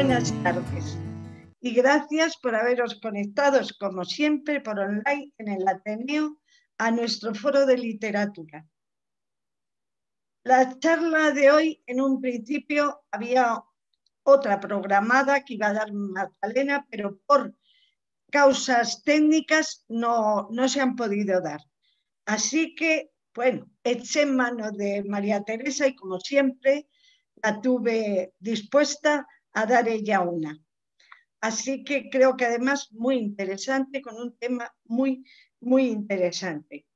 buenas tardes y gracias por haberos conectados, como siempre, por online en el Ateneo a nuestro foro de literatura. La charla de hoy, en un principio, había otra programada que iba a dar Magdalena, pero por causas técnicas no se han podido dar. Así que, bueno, eché en mano de María Teresa y, como siempre, la tuve dispuesta a dar ella una. Así que creo que además muy interesante, con un tema muy, muy interesante.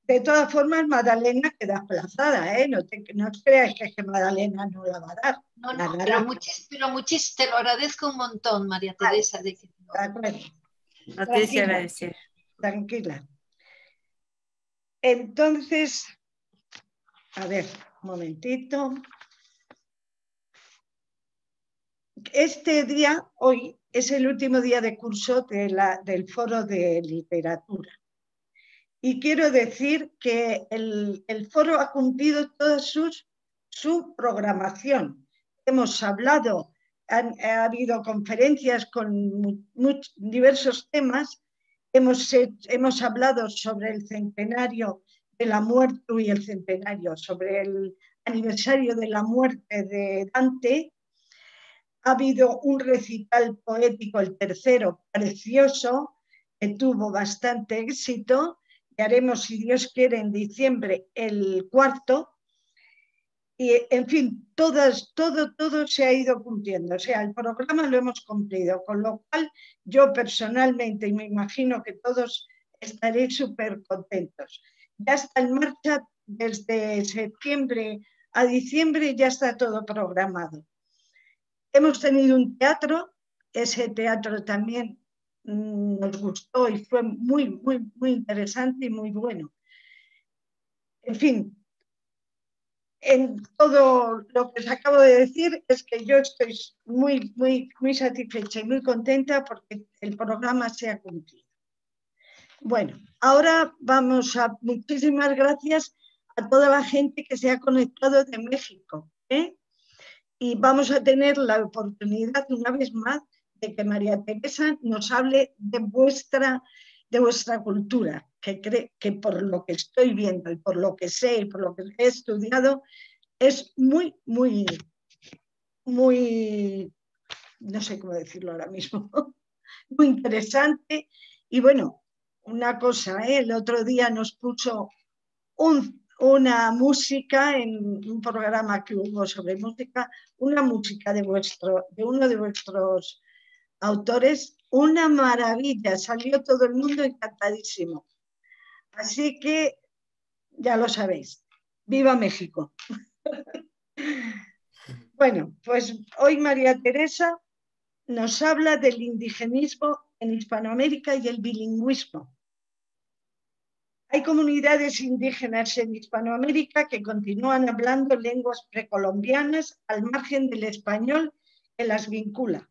De todas formas, Magdalena queda aplazada, ¿eh? No os creáis que Magdalena no la va a dar. No, pero muchísimo, te lo agradezco un montón, María Teresa. De acuerdo. Tranquila, tranquila. Entonces, a ver, un momentito. Este día, hoy, es el último día de curso del Foro de Literatura. Y quiero decir que el foro ha cumplido toda su programación. Hemos hablado, ha habido conferencias con diversos temas. Hemos hablado sobre el centenario de la muerte y el centenario, sobre el aniversario de la muerte de Dante. Ha habido un recital poético, el tercero, precioso, que tuvo bastante éxito. Y haremos, si Dios quiere, en diciembre el cuarto. Y, en fin, todo se ha ido cumpliendo. O sea, el programa lo hemos cumplido, con lo cual yo personalmente, y me imagino que todos estaréis súper contentos. Ya está en marcha desde septiembre a diciembre, ya está todo programado. Hemos tenido un teatro, ese teatro también nos gustó y fue muy, muy, muy interesante y muy bueno. En fin, en todo lo que os acabo de decir es que yo estoy muy, muy, muy satisfecha y muy contenta porque el programa se ha cumplido. Bueno, ahora vamos a muchísimas gracias a toda la gente que se ha conectado de México, y vamos a tener la oportunidad una vez más de que María Teresa nos hable de vuestra cultura, que por lo que estoy viendo y por lo que sé y por lo que he estudiado, es muy, muy, muy, no sé cómo decirlo ahora mismo, muy interesante. Y bueno, una cosa, el otro día nos puso una música en un programa que hubo sobre música, una música de uno de vuestros autores, una maravilla, salió todo el mundo encantadísimo. Así que ya lo sabéis, ¡viva México! Bueno, pues hoy María Teresa nos habla del indigenismo en Hispanoamérica y el bilingüismo. Hay comunidades indígenas en Hispanoamérica que continúan hablando lenguas precolombianas al margen del español que las vincula.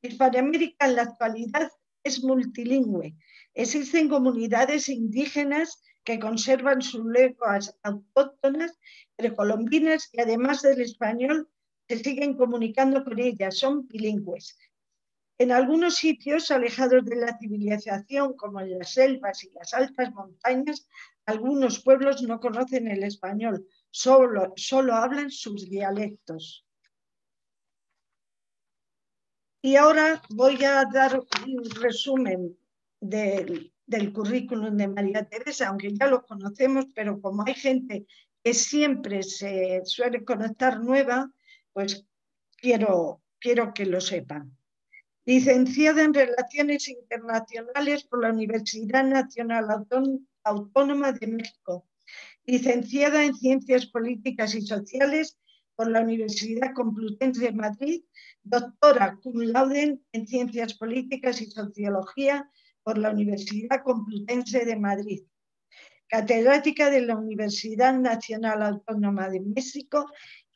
Hispanoamérica en la actualidad es multilingüe. Existen comunidades indígenas que conservan sus lenguas autóctonas precolombinas y además del español se siguen comunicando con ellas, son bilingües. En algunos sitios alejados de la civilización, como en las selvas y las altas montañas, algunos pueblos no conocen el español, solo hablan sus dialectos. Y ahora voy a dar un resumen del currículum de María Teresa, aunque ya lo conocemos, pero como hay gente que siempre se suele conectar nueva, pues quiero que lo sepan. Licenciada en Relaciones Internacionales por la Universidad Nacional Autónoma de México. Licenciada en Ciencias Políticas y Sociales por la Universidad Complutense de Madrid. Doctora cum laude en Ciencias Políticas y Sociología por la Universidad Complutense de Madrid. Catedrática de la Universidad Nacional Autónoma de México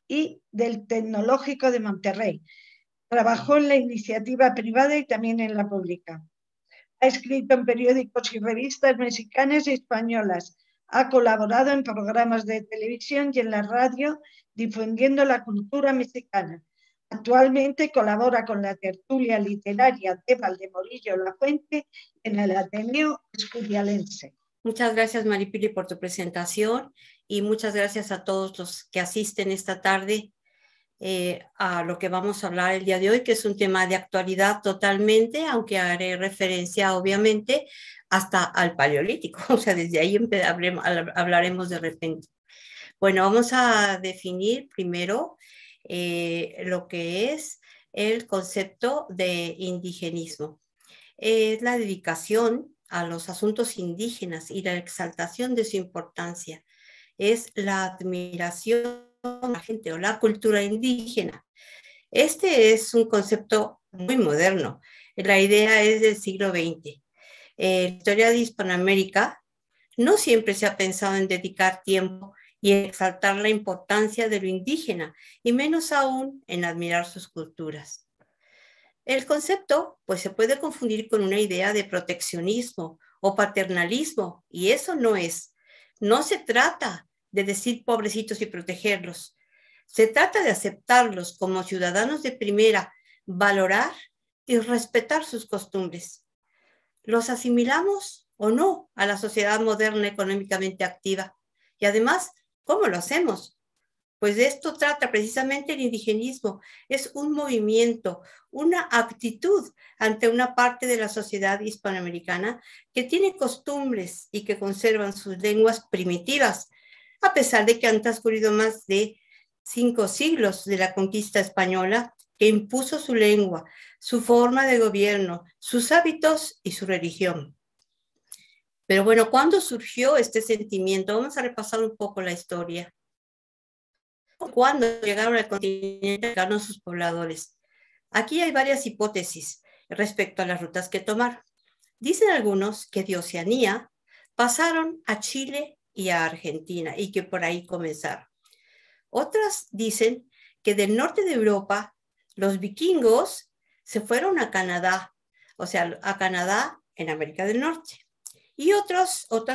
y del Tecnológico de Monterrey. Trabajó en la iniciativa privada y también en la pública. Ha escrito en periódicos y revistas mexicanas y españolas. Ha colaborado en programas de televisión y en la radio difundiendo la cultura mexicana. Actualmente colabora con la tertulia literaria de Valdemorillo La Fuente en el Ateneo Escurialense. Muchas gracias, Maripili, por tu presentación y muchas gracias a todos los que asisten esta tarde a lo que vamos a hablar el día de hoy, que es un tema de actualidad totalmente, aunque haré referencia, obviamente, hasta al Paleolítico. O sea, desde ahí hablaremos de repente. Bueno, vamos a definir primero lo que es el concepto de indigenismo. Es la dedicación a los asuntos indígenas y la exaltación de su importancia. Es la admiración a la gente o la cultura indígena. Este es un concepto muy moderno. La idea es del siglo XX. La historia de Hispanoamérica no siempre se ha pensado en dedicar tiempo y exaltar la importancia de lo indígena, y menos aún en admirar sus culturas. El concepto, pues, se puede confundir con una idea de proteccionismo o paternalismo, y eso no es. No se trata de decir pobrecitos y protegerlos. Se trata de aceptarlos como ciudadanos de primera, valorar y respetar sus costumbres. ¿Los asimilamos o no a la sociedad moderna económicamente activa? Y además, ¿cómo lo hacemos? Pues de esto trata precisamente el indigenismo. Es un movimiento, una actitud ante una parte de la sociedad hispanoamericana que tiene costumbres y que conservan sus lenguas primitivas, a pesar de que han transcurrido más de 5 siglos de la conquista española, que impuso su lengua, su forma de gobierno, sus hábitos y su religión. Pero bueno, ¿cuándo surgió este sentimiento? Vamos a repasar un poco la historia. ¿Cuándo llegaron al continente americano sus pobladores? Aquí hay varias hipótesis respecto a las rutas que tomaron. Dicen algunos que de Oceanía pasaron a Chile y a Argentina y que por ahí comenzaron. Otras dicen que del norte de Europa los vikingos se fueron a Canadá, o sea, a Canadá en América del Norte. Y otra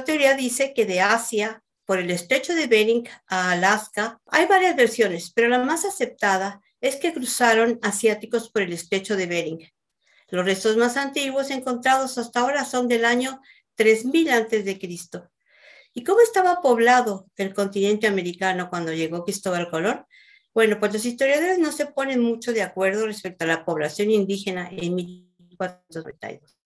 teoría dice que de Asia, por el estrecho de Bering a Alaska. Hay varias versiones, pero la más aceptada es que cruzaron asiáticos por el estrecho de Bering. Los restos más antiguos encontrados hasta ahora son del año 3000 a.C. ¿Y cómo estaba poblado el continente americano cuando llegó Cristóbal Colón? Bueno, pues los historiadores no se ponen mucho de acuerdo respecto a la población indígena en 1492.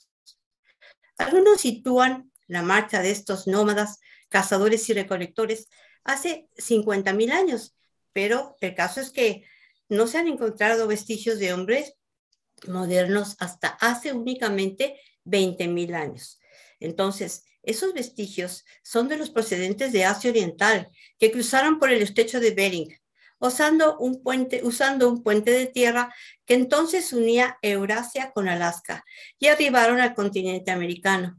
Algunos sitúan la marcha de estos nómadas, cazadores y recolectores hace 50.000 años, pero el caso es que no se han encontrado vestigios de hombres modernos hasta hace únicamente 20.000 años. Entonces, esos vestigios son de los procedentes de Asia Oriental, que cruzaron por el estrecho de Bering, usando un puente de tierra que entonces unía Eurasia con Alaska, y arribaron al continente americano,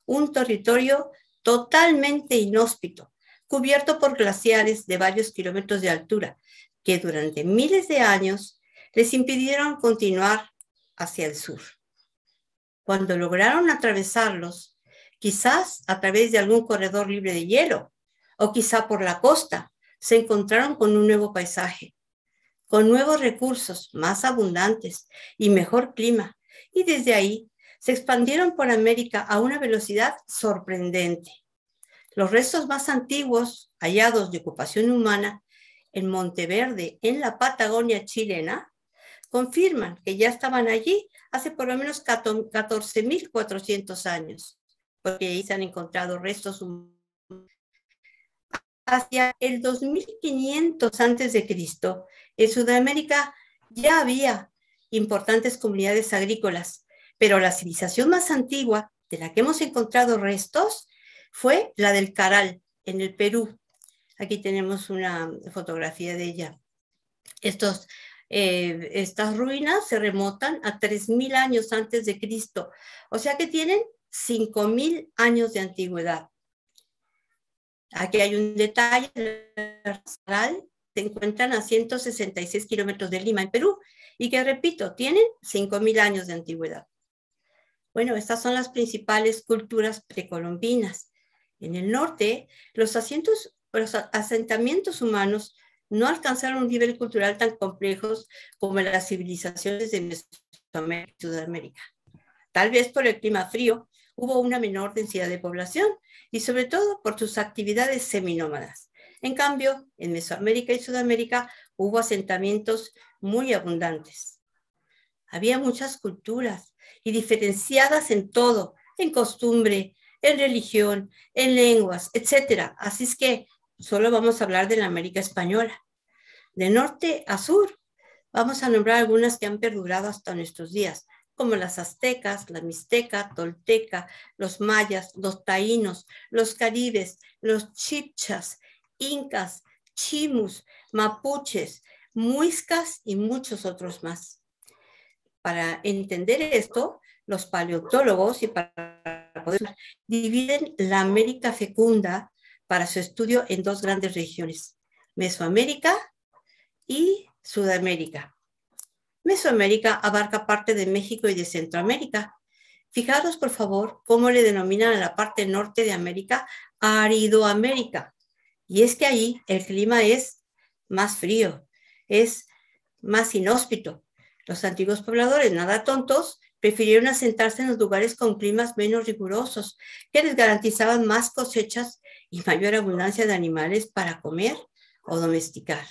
un territorio totalmente inhóspito, cubierto por glaciares de varios kilómetros de altura, que durante miles de años les impidieron continuar hacia el sur. Cuando lograron atravesarlos, quizás a través de algún corredor libre de hielo, o quizá por la costa, se encontraron con un nuevo paisaje, con nuevos recursos más abundantes y mejor clima, y desde ahí se expandieron por América a una velocidad sorprendente. Los restos más antiguos hallados de ocupación humana en Monteverde, en la Patagonia chilena, confirman que ya estaban allí hace por lo menos 14.400 años, porque ahí se han encontrado restos humanos. Hacia el 2500 a.C., en Sudamérica ya había importantes comunidades agrícolas, pero la civilización más antigua de la que hemos encontrado restos fue la del Caral, en el Perú. Aquí tenemos una fotografía de ella. Estas ruinas se remontan a 3.000 años antes de Cristo, o sea que tienen 5.000 años de antigüedad. Aquí hay un detalle: el Caral se encuentran a 166 kilómetros de Lima, en Perú, y que, repito, tienen 5.000 años de antigüedad. Bueno, estas son las principales culturas precolombinas. En el norte, los asentamientos humanos no alcanzaron un nivel cultural tan complejo como las civilizaciones de Mesoamérica y Sudamérica. Tal vez por el clima frío hubo una menor densidad de población y sobre todo por sus actividades seminómadas. En cambio, en Mesoamérica y Sudamérica hubo asentamientos muy abundantes. Había muchas culturas y diferenciadas en todo, en costumbre, en religión, en lenguas, etc. Así es que solo vamos a hablar de la América española. De norte a sur, vamos a nombrar algunas que han perdurado hasta nuestros días, como las aztecas, la mixteca, tolteca, los mayas, los taínos, los caribes, los chibchas, incas, chimus, mapuches, muiscas y muchos otros más. Para entender esto, los paleontólogos y para poder dividen la América fecunda para su estudio en dos grandes regiones, Mesoamérica y Sudamérica. Mesoamérica abarca parte de México y de Centroamérica. Fijaros, por favor, cómo le denominan a la parte norte de América Aridoamérica. Y es que ahí el clima es más frío, es más inhóspito. Los antiguos pobladores, nada tontos, prefirieron asentarse en los lugares con climas menos rigurosos, que les garantizaban más cosechas y mayor abundancia de animales para comer o domesticar.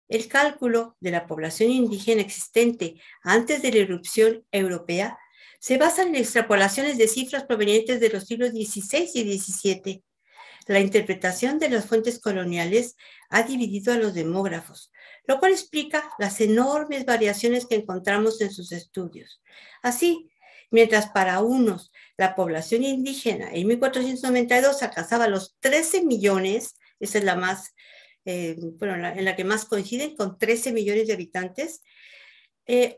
El cálculo de la población indígena existente antes de la irrupción europea se basa en extrapolaciones de cifras provenientes de los siglos XVI y XVII. La interpretación de las fuentes coloniales ha dividido a los demógrafos, lo cual explica las enormes variaciones que encontramos en sus estudios. Así, mientras para unos la población indígena en 1492 alcanzaba los 13 millones, esa es la más, en la que más coinciden, con 13 millones de habitantes,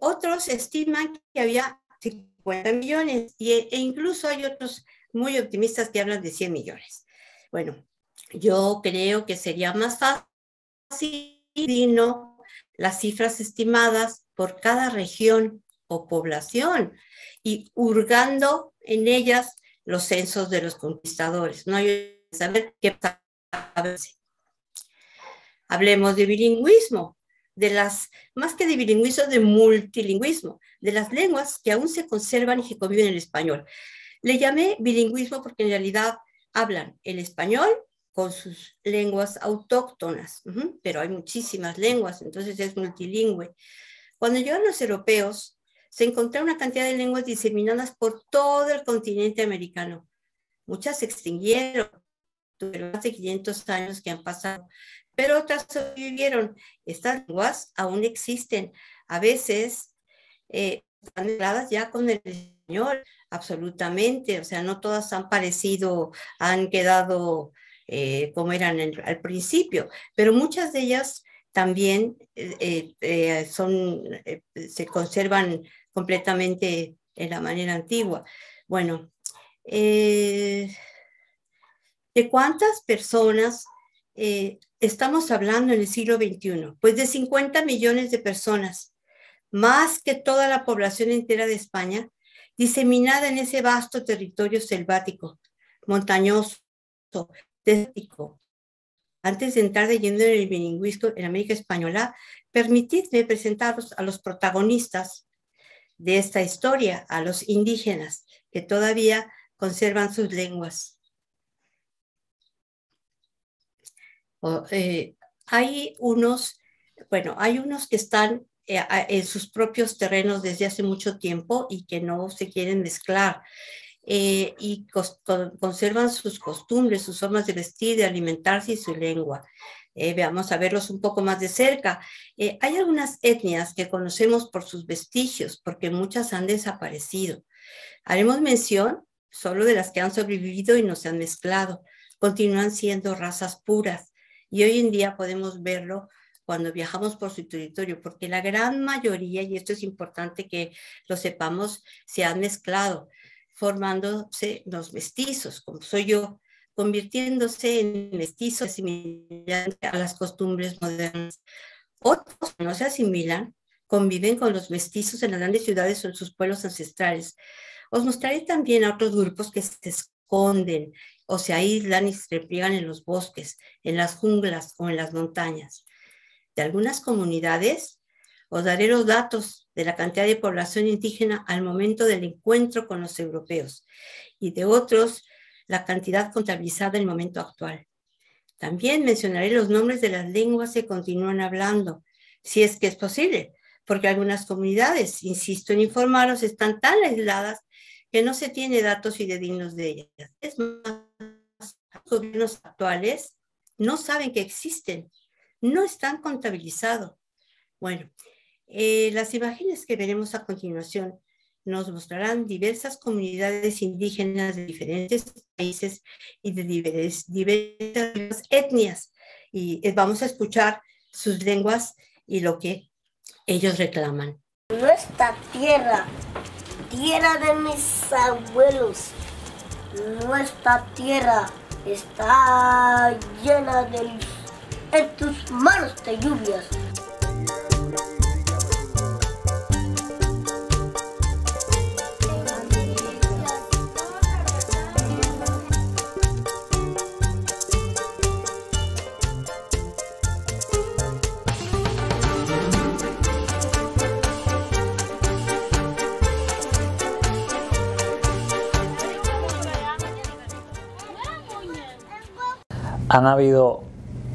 otros estiman que había 50 millones e incluso hay otros muy optimistas que hablan de 100 millones. Bueno, yo creo que sería más fácil las cifras estimadas por cada región o población y hurgando en ellas los censos de los conquistadores. No hay que saber qué pasa. Hablemos de bilingüismo, más que de bilingüismo, de multilingüismo, de las lenguas que aún se conservan y que conviven en el español. Le llamé bilingüismo porque en realidad hablan el español con sus lenguas autóctonas, pero hay muchísimas lenguas, entonces es multilingüe. Cuando llegaron los europeos, se encontraron una cantidad de lenguas diseminadas por todo el continente americano. Muchas se extinguieron durante más de 500 años que han pasado, pero otras sobrevivieron. Estas lenguas aún existen. A veces están mezcladas ya con el español, absolutamente. O sea, no todas han parecido, han quedado como eran al principio, pero muchas de ellas también se conservan completamente en la manera antigua. Bueno, ¿de cuántas personas estamos hablando en el siglo XXI? Pues de 50 millones de personas, más que toda la población entera de España, diseminada en ese vasto territorio selvático, montañoso, desértico. Antes de entrar de lleno en el bilingüismo en América Española, permitidme presentaros a los protagonistas de esta historia, a los indígenas, que todavía conservan sus lenguas. Hay unos que están en sus propios terrenos desde hace mucho tiempo y que no se quieren mezclar. Y conservan sus costumbres, sus formas de vestir, de alimentarse y su lengua. Vamos a verlos un poco más de cerca. Hay algunas etnias que conocemos por sus vestigios, porque muchas han desaparecido. Haremos mención solo de las que han sobrevivido y no se han mezclado. Continúan siendo razas puras y hoy en día podemos verlo cuando viajamos por su territorio, porque la gran mayoría, y esto es importante que lo sepamos, se han mezclado, formándose los mestizos, como soy yo, convirtiéndose en mestizos similares a las costumbres modernas. Otros que no se asimilan, conviven con los mestizos en las grandes ciudades o en sus pueblos ancestrales. Os mostraré también a otros grupos que se esconden o se aíslan y se repliegan en los bosques, en las junglas o en las montañas. De algunas comunidades, os daré los datos de la cantidad de población indígena al momento del encuentro con los europeos y de otros, la cantidad contabilizada en el momento actual. También mencionaré los nombres de las lenguas que continúan hablando, si es que es posible, porque algunas comunidades, insisto en informaros, están tan aisladas que no se tiene datos fidedignos de ellas. Es más, los gobiernos actuales no saben que existen, no están contabilizados. Bueno, las imágenes que veremos a continuación nos mostrarán diversas comunidades indígenas de diferentes países y de diversas etnias. Y vamos a escuchar sus lenguas y lo que ellos reclaman. Nuestra tierra, tierra de mis abuelos, nuestra tierra está llena de luz, en tus manos de lluvias. Han habido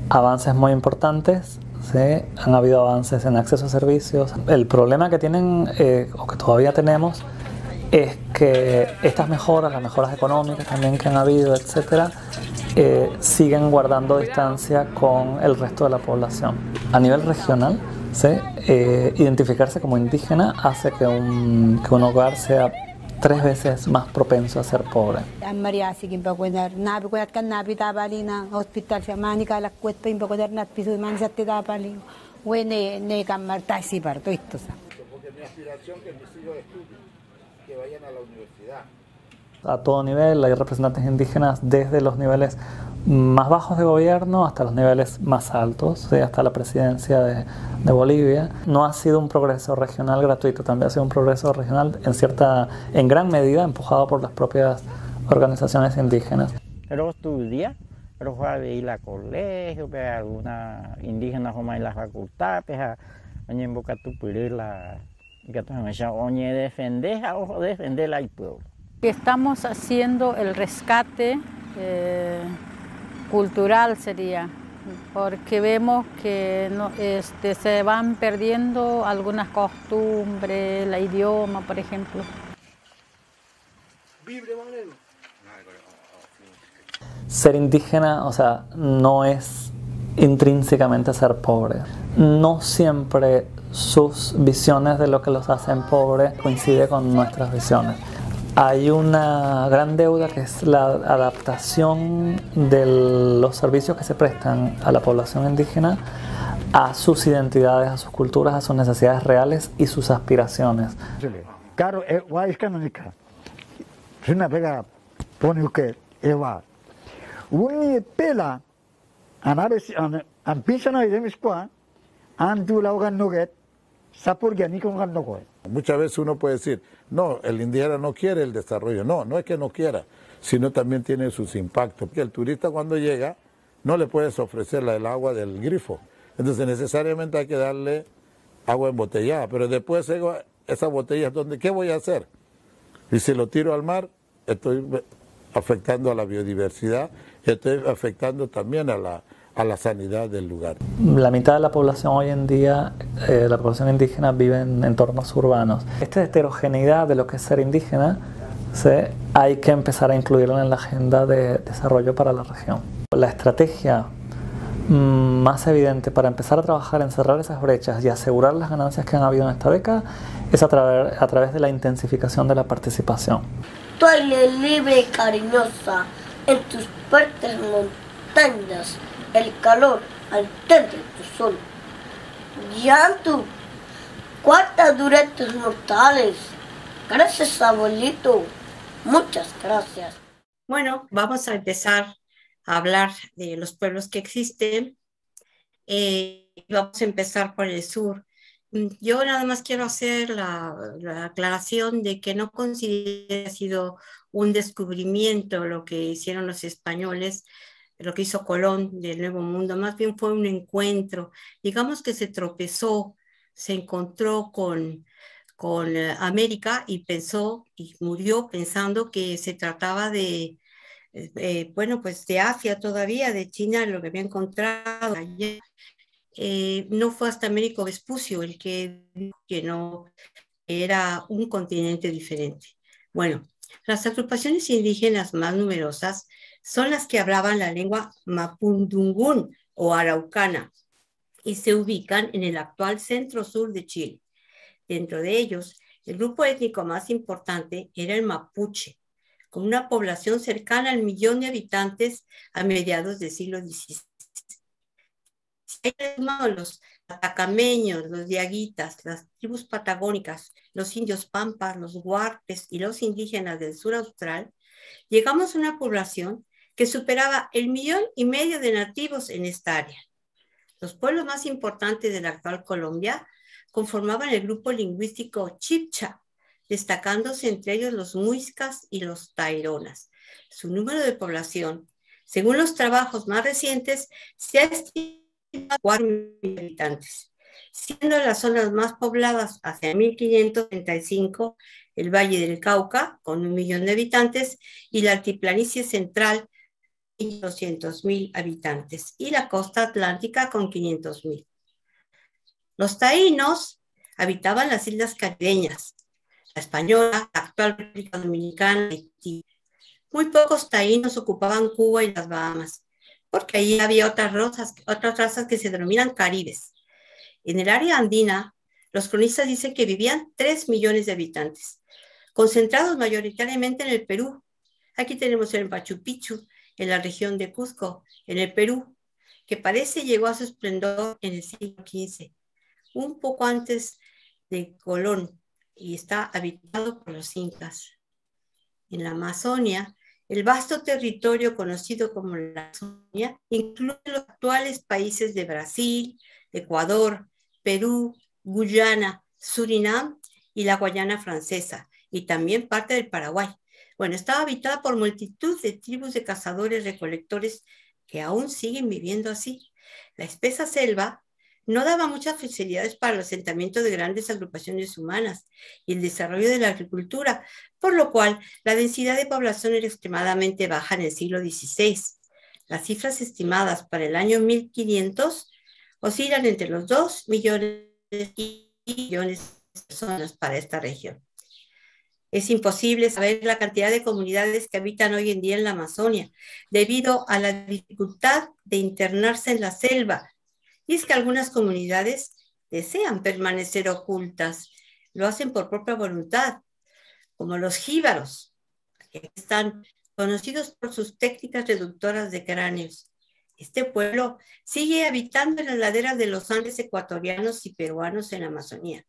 avances muy importantes, ¿sí? Han habido avances en acceso a servicios. El problema que tienen, o que todavía tenemos, es que estas mejoras, las mejoras económicas también que han habido, etcétera, siguen guardando distancia con el resto de la población. A nivel regional, ¿sí? Identificarse como indígena hace que un hogar sea 3 veces más propenso a ser pobre. A todo nivel hay representantes indígenas desde los niveles más bajos de gobierno hasta los niveles más altos, ¿sí? Hasta la presidencia de Bolivia. No ha sido un progreso regional gratuito, también ha sido un progreso regional en gran medida empujado por las propias organizaciones indígenas. Pero estudia, pero fue a ir al colegio, pero alguna indígena fue en la facultad, pero en boca tu la que defender al pueblo. Estamos haciendo el rescate cultural sería, porque vemos que se van perdiendo algunas costumbres, el idioma, por ejemplo. Ser indígena, o sea, no es intrínsecamente ser pobre. No siempre sus visiones de lo que los hacen pobres coincide con nuestras visiones. Hay una gran deuda que es la adaptación de los servicios que se prestan a la población indígena a sus identidades, a sus culturas, a sus necesidades reales y sus aspiraciones. Claro, una pega pone que eva un pela an pinsana de mis qua andu la hogan noget sapor ni con no. Muchas veces uno puede decir, no, el indígena no quiere el desarrollo. No, no es que no quiera, sino también tiene sus impactos. Porque el turista cuando llega no le puedes ofrecer el agua del grifo. Entonces necesariamente hay que darle agua embotellada. Pero después esas botellas, ¿qué voy a hacer? Y si lo tiro al mar, estoy afectando a la biodiversidad, estoy afectando también a la sanidad del lugar. La mitad de la población hoy en día, la población indígena, vive en entornos urbanos. Esta heterogeneidad de lo que es ser indígena, hay que empezar a incluirla en la agenda de desarrollo para la región. La estrategia más evidente para empezar a trabajar en cerrar esas brechas y asegurar las ganancias que han habido en esta década es a través de la intensificación de la participación. Tu aire libre y cariñosa en tus fuertes montañas, el calor al de tu sol. Llanto, cuántas duretes mortales. Gracias, abuelito. Muchas gracias. Bueno, vamos a empezar a hablar de los pueblos que existen. Vamos a empezar por el sur. Yo nada más quiero hacer la aclaración de que no considero que ha sido un descubrimiento lo que hicieron los españoles, lo que hizo Colón del Nuevo Mundo, más bien fue un encuentro. Digamos que se tropezó, se encontró con América y pensó y murió pensando que se trataba de, bueno, pues de Asia todavía, de China, lo que había encontrado allá. No fue hasta Américo Vespucio el que dijo que no era un continente diferente. Bueno, las agrupaciones indígenas más numerosas son las que hablaban la lengua mapudungún o araucana y se ubican en el actual centro-sur de Chile. Dentro de ellos, el grupo étnico más importante era el mapuche, con una población cercana al 1.000.000 de habitantes a mediados del siglo XVI. Los atacameños, los diaguitas, las tribus patagónicas, los indios pampas, los huarpes y los indígenas del sur austral, llegamos a una población que superaba el 1.5 millones de nativos en esta área. Los pueblos más importantes de la actual Colombia conformaban el grupo lingüístico chibcha, destacándose entre ellos los muiscas y los taironas. Su número de población, según los trabajos más recientes, se ha estimado 4.000 habitantes, siendo las zonas más pobladas hacia 1535 el Valle del Cauca, con 1.000.000 de habitantes, y la altiplanicie central, 200.000 habitantes, y la costa atlántica con 500.000. Los taínos habitaban las islas caribeñas, la Española, la actual República Dominicana, Haití. Muy pocos taínos ocupaban Cuba y las Bahamas, porque allí había otras razas que se denominan caribes. En el área andina, los cronistas dicen que vivían 3 millones de habitantes, concentrados mayoritariamente en el Perú. Aquí tenemos el Machu Picchu, en la región de Cusco, en el Perú, que parece llegó a su esplendor en el siglo XV, un poco antes de Colón, y está habitado por los incas. En la Amazonia, el vasto territorio conocido como la Amazonia incluye los actuales países de Brasil, Ecuador, Perú, Guyana, Surinam y la Guayana Francesa, y también parte del Paraguay. Bueno, estaba habitada por multitud de tribus de cazadores-recolectores que aún siguen viviendo así. La espesa selva no daba muchas facilidades para el asentamiento de grandes agrupaciones humanas y el desarrollo de la agricultura, por lo cual la densidad de población era extremadamente baja en el siglo XVI. Las cifras estimadas para el año 1500 oscilan entre los 2 millones y millones de personas para esta región. Es imposible saber la cantidad de comunidades que habitan hoy en día en la Amazonia, debido a la dificultad de internarse en la selva. Y es que algunas comunidades desean permanecer ocultas, lo hacen por propia voluntad, como los jíbaros, que están conocidos por sus técnicas reductoras de cráneos. Este pueblo sigue habitando en las laderas de los Andes ecuatorianos y peruanos en la Amazonía.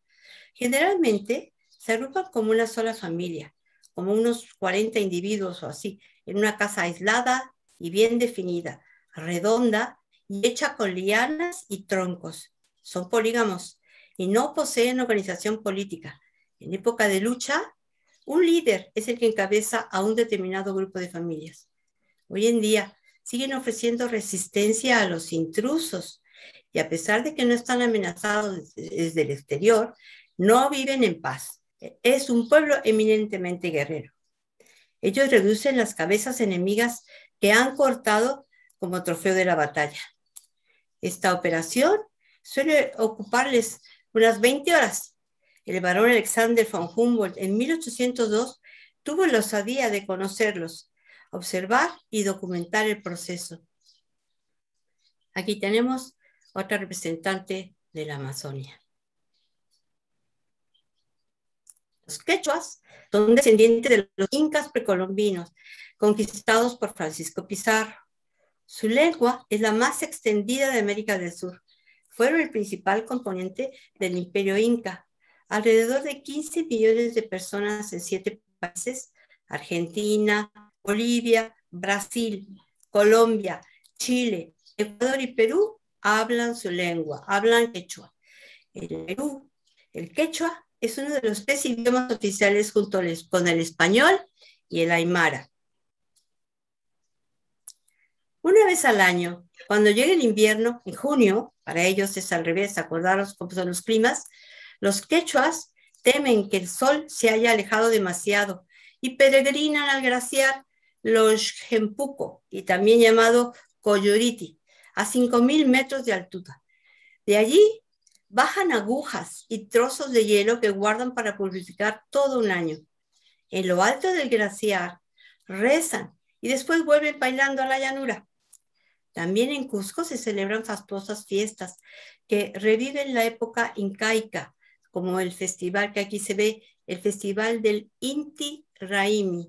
Generalmente se agrupan como una sola familia, como unos 40 individuos o así, en una casa aislada y bien definida, redonda y hecha con lianas y troncos. Son polígamos y no poseen organización política. En época de lucha, un líder es el que encabeza a un determinado grupo de familias. Hoy en día siguen ofreciendo resistencia a los intrusos y a pesar de que no están amenazados desde el exterior, no viven en paz. Es un pueblo eminentemente guerrero. Ellos reducen las cabezas enemigas que han cortado como trofeo de la batalla. Esta operación suele ocuparles unas 20 horas. El barón Alexander von Humboldt en 1802 tuvo la osadía de conocerlos, observar y documentar el proceso. Aquí tenemos otra representante de la Amazonia. Los quechuas son descendientes de los incas precolombinos, conquistados por Francisco Pizarro. Su lengua es la más extendida de América del Sur. Fueron el principal componente del Imperio Inca. Alrededor de 15 millones de personas en 7 países, Argentina, Bolivia, Brasil, Colombia, Chile, Ecuador y Perú, hablan su lengua, hablan quechua. En Perú, El quechua es uno de los 3 idiomas oficiales junto con el español y el aymara. Una vez al año, cuando llegue el invierno, en junio, para ellos es al revés, acordaros cómo son los climas, los quechuas temen que el sol se haya alejado demasiado y peregrinan al glaciar Xempuco, y también llamado Coyuriti, a 5.000 metros de altura. De allí bajan agujas y trozos de hielo que guardan para purificar todo un año. En lo alto del glaciar rezan y después vuelven bailando a la llanura. También en Cusco se celebran fastuosas fiestas que reviven la época incaica, como el festival que aquí se ve, el festival del Inti Raymi.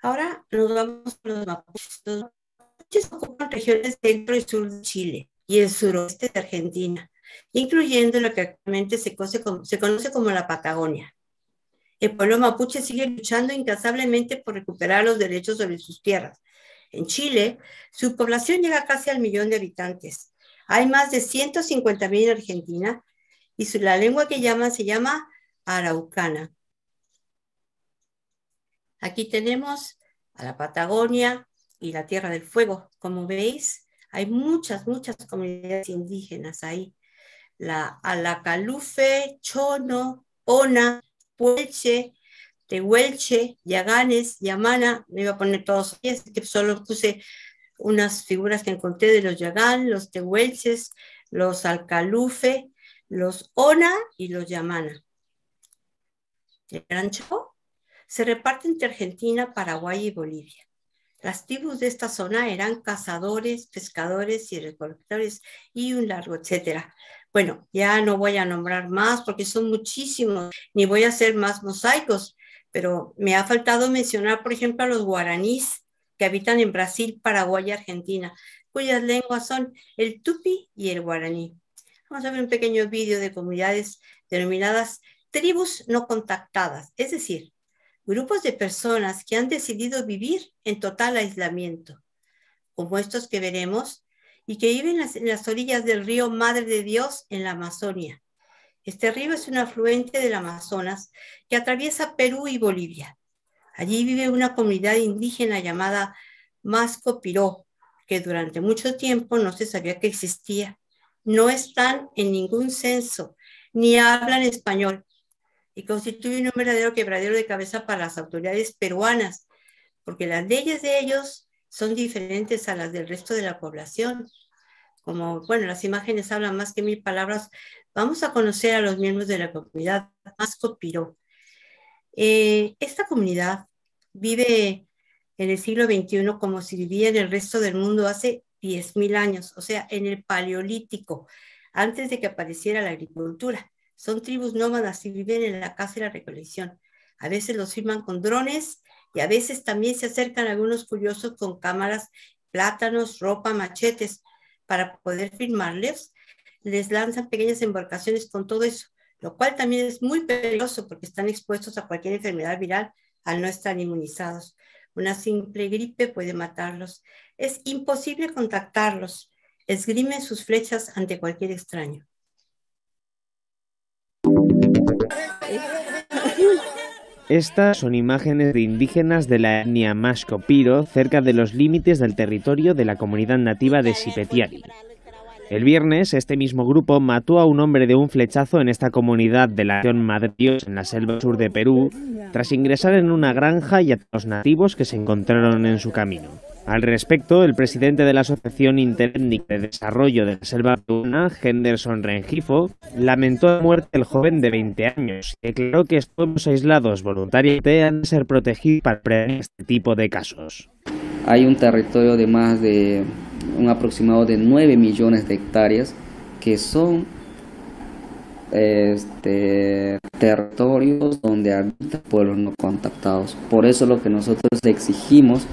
Ahora nos vamos a los mapuches. Los mapuches ocupan regiones centro y sur de Chile y el suroeste de Argentina, incluyendo lo que actualmente se conoce como la Patagonia. El pueblo mapuche sigue luchando incansablemente por recuperar los derechos sobre sus tierras. En Chile, su población llega casi al 1.000.000 de habitantes. Hay más de 150.000 en Argentina y la lengua que llaman se llama araucana. Aquí tenemos a la Patagonia y la Tierra del Fuego. Como veis, hay muchas comunidades indígenas ahí. La Alacalufe, Chono, Ona, Puelche, Tehuelche, Yaganes, Yamana, me iba a poner todos aquí, así que solo puse unas figuras que encontré de los Yagán, los Tehuelches, los Alcalufe, los Ona y los Yamana. El Gran Chaco se reparte entre Argentina, Paraguay y Bolivia. Las tribus de esta zona eran cazadores, pescadores y recolectores y un largo etcétera. Bueno, ya no voy a nombrar más porque son muchísimos, ni voy a hacer más mosaicos, pero me ha faltado mencionar, por ejemplo, a los guaraníes que habitan en Brasil, Paraguay y Argentina, cuyas lenguas son el tupi y el guaraní. Vamos a ver un pequeño vídeo de comunidades denominadas tribus no contactadas, es decir, grupos de personas que han decidido vivir en total aislamiento, como estos que veremos, y que viven en las orillas del río Madre de Dios en la Amazonia. Este río es un afluente del Amazonas que atraviesa Perú y Bolivia. Allí vive una comunidad indígena llamada Masco Piró, que durante mucho tiempo no se sabía que existía. No están en ningún censo, ni hablan español, y constituye un verdadero quebradero de cabeza para las autoridades peruanas, porque las leyes de ellos son diferentes a las del resto de la población. Como, bueno, las imágenes hablan más que 1000 palabras, vamos a conocer a los miembros de la comunidad Masco Piró. Esta comunidad vive en el siglo XXI como si vivía en el resto del mundo hace 10.000 años, o sea, en el Paleolítico, antes de que apareciera la agricultura. Son tribus nómadas y viven en la caza y la recolección. A veces los filman con drones y a veces también se acercan algunos curiosos con cámaras, plátanos, ropa, machetes. Para poder filmarles, les lanzan pequeñas embarcaciones con todo eso, lo cual también es muy peligroso porque están expuestos a cualquier enfermedad viral al no estar inmunizados. Una simple gripe puede matarlos. Es imposible contactarlos. Esgrimen sus flechas ante cualquier extraño. Estas son imágenes de indígenas de la etnia Masco Piro cerca de los límites del territorio de la comunidad nativa de Sipetiari. El viernes, este mismo grupo mató a un hombre de un flechazo en esta comunidad de la región Madre Dios, en la selva sur de Perú, tras ingresar en una granja y a los nativos que se encontraron en su camino. Al respecto, el presidente de la Asociación Interétnica de Desarrollo de la Selva Peruana, Henderson Rengifo, lamentó la muerte del joven de 20 años y declaró que estos pueblos aislados voluntariamente han de ser protegidos para prevenir este tipo de casos. Hay un territorio de más de un aproximado de 9 millones de hectáreas que son territorios donde habitan pueblos no contactados. Por eso lo que nosotros exigimos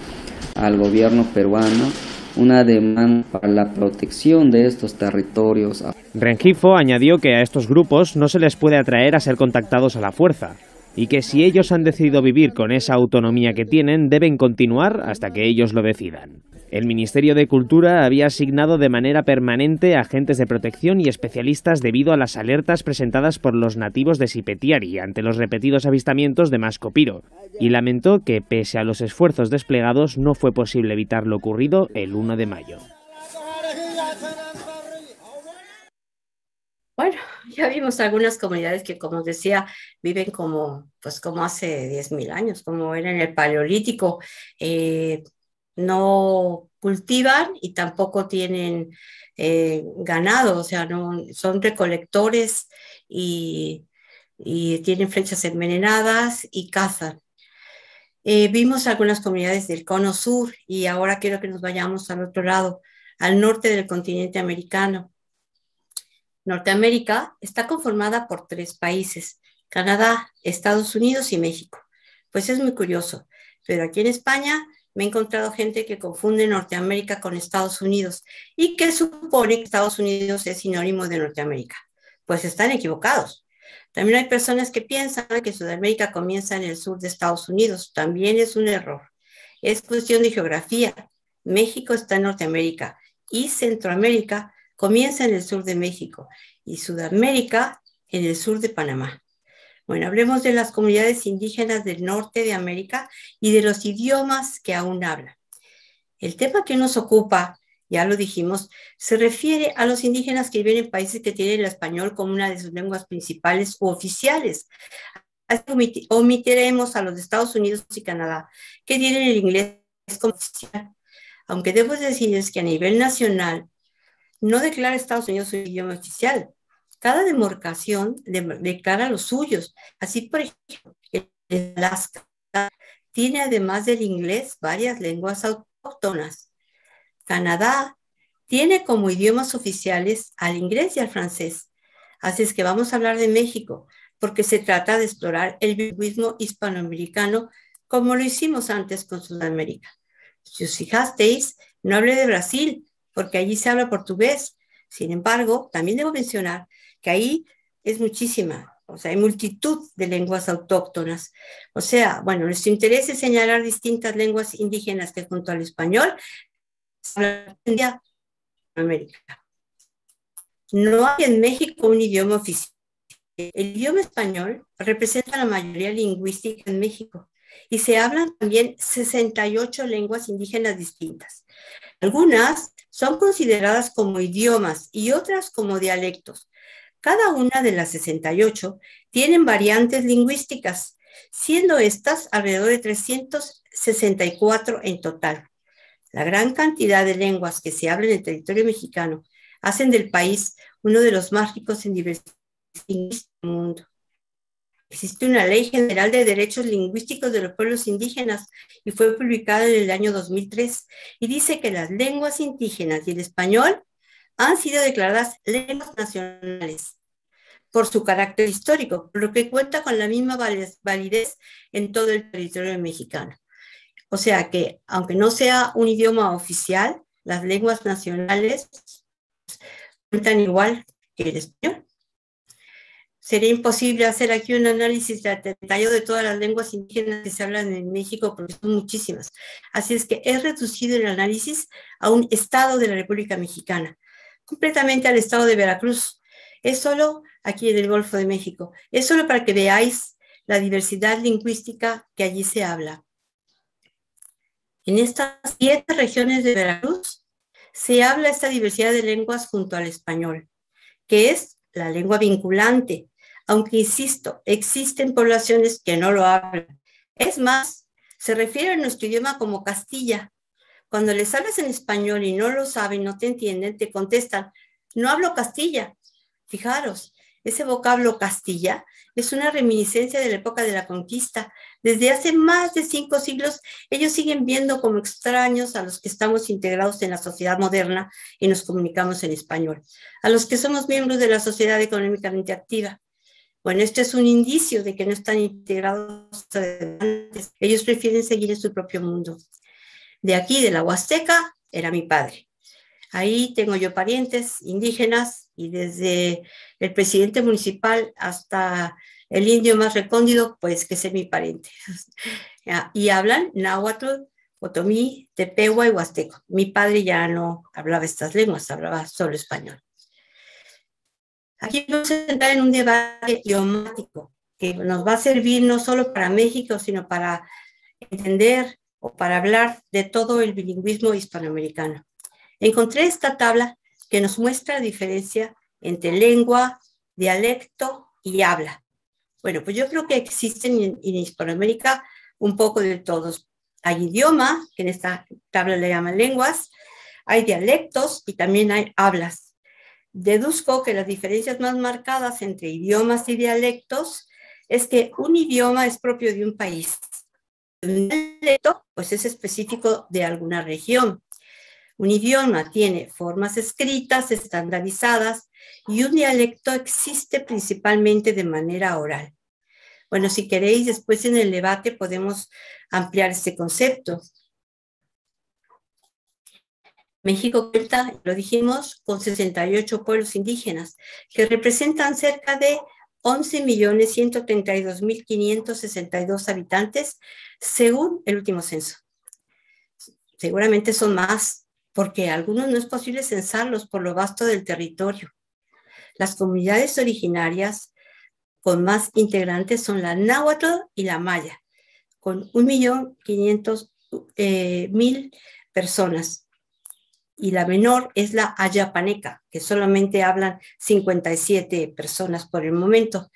al gobierno peruano, una demanda para la protección de estos territorios. Rengifo añadió que a estos grupos no se les puede atraer a ser contactados a la fuerza y que si ellos han decidido vivir con esa autonomía que tienen, deben continuar hasta que ellos lo decidan. El Ministerio de Cultura había asignado de manera permanente agentes de protección y especialistas debido a las alertas presentadas por los nativos de Sipetiari ante los repetidos avistamientos de Masco Piro, y lamentó que, pese a los esfuerzos desplegados, no fue posible evitar lo ocurrido el 1 de mayo. Bueno, ya vimos algunas comunidades que, como decía, viven como hace 10.000 años, como era en el Paleolítico. No cultivan y tampoco tienen ganado, o sea, no, son recolectores y tienen flechas envenenadas y cazan. Vimos algunas comunidades del Cono Sur y ahora quiero que nos vayamos al otro lado, al norte del continente americano. Norteamérica está conformada por 3 países, Canadá, Estados Unidos y México. Pues es muy curioso, pero aquí en España me he encontrado gente que confunde Norteamérica con Estados Unidos y que supone que Estados Unidos es sinónimo de Norteamérica. Pues están equivocados. También hay personas que piensan que Sudamérica comienza en el sur de Estados Unidos. También es un error. Es cuestión de geografía. México está en Norteamérica y Centroamérica comienza en el sur de México y Sudamérica en el sur de Panamá. Bueno, hablemos de las comunidades indígenas del norte de América y de los idiomas que aún hablan. El tema que nos ocupa, ya lo dijimos, se refiere a los indígenas que viven en países que tienen el español como una de sus lenguas principales u oficiales. Así omitiremos a los de Estados Unidos y Canadá, que tienen el inglés como oficial. Aunque debo decirles que a nivel nacional no declara Estados Unidos su idioma oficial. Cada demarcación declara los suyos. Así, por ejemplo, Alaska tiene, además del inglés, varias lenguas autóctonas. Canadá tiene como idiomas oficiales al inglés y al francés. Así es que vamos a hablar de México, porque se trata de explorar el bilingüismo hispanoamericano como lo hicimos antes con Sudamérica. Si os fijasteis, no hablé de Brasil, porque allí se habla portugués. Sin embargo, también debo mencionar que ahí es muchísima, o sea, hay multitud de lenguas autóctonas. O sea, bueno, nuestro interés es señalar distintas lenguas indígenas que junto al español se hablan en América. No hay en México un idioma oficial. El idioma español representa la mayoría lingüística en México y se hablan también 68 lenguas indígenas distintas. Algunas son consideradas como idiomas y otras como dialectos. Cada una de las 68 tienen variantes lingüísticas, siendo estas alrededor de 364 en total. La gran cantidad de lenguas que se hablan en el territorio mexicano hacen del país uno de los más ricos en diversidad lingüística del mundo. Existe una Ley General de Derechos Lingüísticos de los Pueblos Indígenas y fue publicada en el año 2003 y dice que las lenguas indígenas y el español han sido declaradas lenguas nacionales por su carácter histórico, por lo que cuenta con la misma validez en todo el territorio mexicano. O sea que, aunque no sea un idioma oficial, las lenguas nacionales cuentan igual que el español. Sería imposible hacer aquí un análisis detallado de todas las lenguas indígenas que se hablan en México, porque son muchísimas. Así es que he reducido el análisis a un estado de la República Mexicana, completamente al estado de Veracruz. Es solo aquí en el Golfo de México. Es solo para que veáis la diversidad lingüística que allí se habla. En estas 7 regiones de Veracruz se habla esta diversidad de lenguas junto al español, que es la lengua vinculante, aunque insisto, existen poblaciones que no lo hablan. Es más, se refiere a nuestro idioma como Castilla. Cuando les hablas en español y no lo saben, no te entienden, te contestan, no hablo Castilla. Fijaros, ese vocablo Castilla es una reminiscencia de la época de la conquista. Desde hace más de 5 siglos, ellos siguen viendo como extraños a los que estamos integrados en la sociedad moderna y nos comunicamos en español, a los que somos miembros de la sociedad económicamente activa. Bueno, esto es un indicio de que no están integrados antes. Ellos prefieren seguir en su propio mundo. De aquí, de la Huasteca, era mi padre. Ahí tengo yo parientes indígenas y desde el presidente municipal hasta el indio más recóndito, pues que es mi pariente. Y hablan náhuatl, otomí, tepehua y huasteco. Mi padre ya no hablaba estas lenguas, hablaba solo español. Aquí vamos a entrar en un debate idiomático que nos va a servir no solo para México, sino para entender o para hablar de todo el bilingüismo hispanoamericano. Encontré esta tabla que nos muestra la diferencia entre lengua, dialecto y habla. Bueno, pues yo creo que existen en Hispanoamérica un poco de todos. Hay idioma, que en esta tabla le llaman lenguas, hay dialectos y también hay hablas. Deduzco que las diferencias más marcadas entre idiomas y dialectos es que un idioma es propio de un país. Un dialecto, pues es específico de alguna región. Un idioma tiene formas escritas, estandarizadas, y un dialecto existe principalmente de manera oral. Bueno, si queréis, después en el debate podemos ampliar este concepto. México cuenta, lo dijimos, con 68 pueblos indígenas, que representan cerca de 11.132.562 habitantes, según el último censo. Seguramente son más, porque algunos no es posible censarlos por lo vasto del territorio. Las comunidades originarias con más integrantes son la náhuatl y la maya, con 1.500.000 personas. Y la menor es la ayapaneca, que solamente hablan 57 personas por el momento,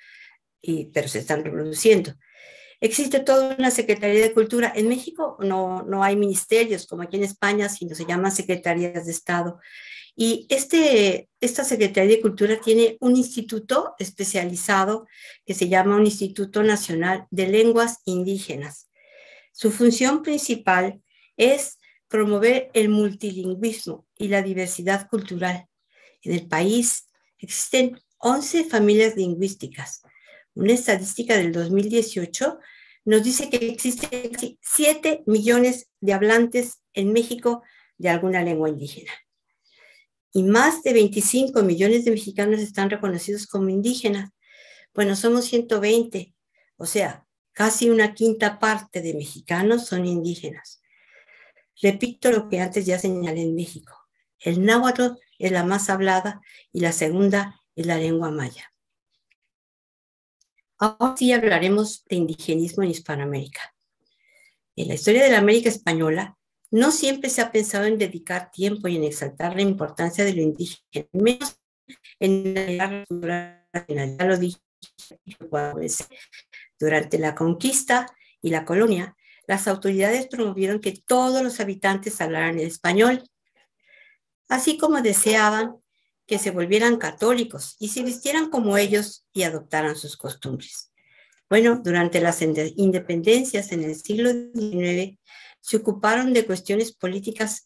pero se están reproduciendo. Existe toda una Secretaría de Cultura. En México no hay ministerios como aquí en España, sino se llaman Secretarías de Estado. Y esta Secretaría de Cultura tiene un instituto especializado que se llama un Instituto Nacional de Lenguas Indígenas. Su función principal es promover el multilingüismo y la diversidad cultural. En el país existen 11 familias lingüísticas. Una estadística del 2018 nos dice que existen casi 7 millones de hablantes en México de alguna lengua indígena. Y más de 25 millones de mexicanos están reconocidos como indígenas. Bueno, somos 120, o sea, casi una quinta parte de mexicanos son indígenas. Repito lo que antes ya señalé en México. El náhuatl es la más hablada y la segunda es la lengua maya. Ahora sí hablaremos de indigenismo en Hispanoamérica. En la historia de la América Española, no siempre se ha pensado en dedicar tiempo y en exaltar la importancia de lo indígena, menos en la cultura nacional. Ya lo dije, durante la conquista y la colonia, las autoridades promovieron que todos los habitantes hablaran el español, así como deseaban que se volvieran católicos y se vistieran como ellos y adoptaran sus costumbres. Bueno, durante las independencias en el siglo XIX, se ocuparon de cuestiones políticas,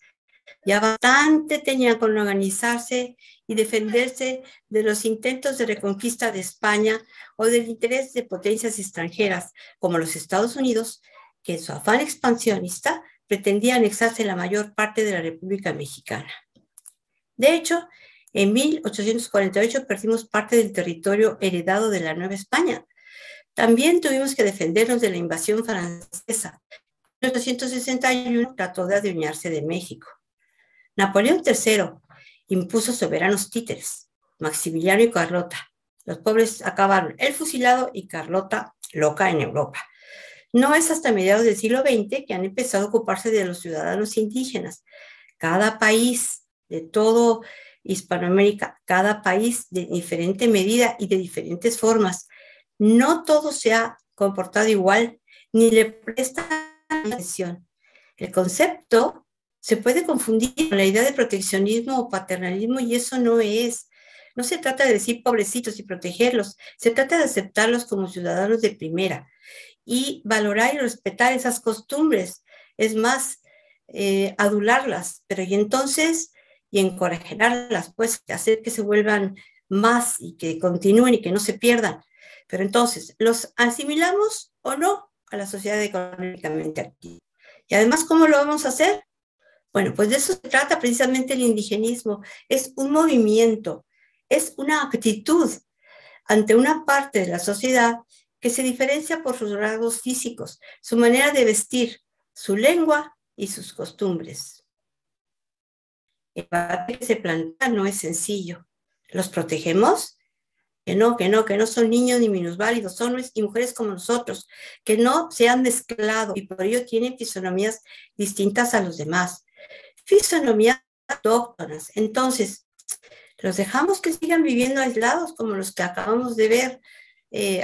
ya bastante tenían con organizarse y defenderse de los intentos de reconquista de España o del interés de potencias extranjeras, como los Estados Unidos, que en su afán expansionista pretendía anexarse la mayor parte de la República Mexicana. De hecho, en 1848 perdimos parte del territorio heredado de la Nueva España. También tuvimos que defendernos de la invasión francesa. En 1861 trató de adueñarse de México. Napoleón III impuso soberanos títeres, Maximiliano y Carlota. Los pobres acabaron el fusilado y Carlota loca en Europa. No es hasta mediados del siglo XX que han empezado a ocuparse de los ciudadanos indígenas. Cada país de todo Hispanoamérica, cada país de diferente medida y de diferentes formas, no todo se ha comportado igual ni le presta atención. El concepto se puede confundir con la idea de proteccionismo o paternalismo y eso no es. No se trata de decir pobrecitos y protegerlos, se trata de aceptarlos como ciudadanos de primera y valorar y respetar esas costumbres. Es más, adularlas, pero y entonces, y encorajarlas, pues hacer que se vuelvan más y que continúen y que no se pierdan. Pero entonces, ¿los asimilamos o no a la sociedad económicamente activa? Y además, ¿cómo lo vamos a hacer? Bueno, pues de eso se trata precisamente el indigenismo. Es un movimiento, es una actitud ante una parte de la sociedad que se diferencia por sus rasgos físicos, su manera de vestir, su lengua y sus costumbres. El debate que se plantea no es sencillo. ¿Los protegemos? Que no son niños ni minusválidos, son hombres y mujeres como nosotros, que no se han mezclado y por ello tienen fisonomías distintas a los demás. Fisonomías autóctonas. Entonces, ¿los dejamos que sigan viviendo aislados como los que acabamos de ver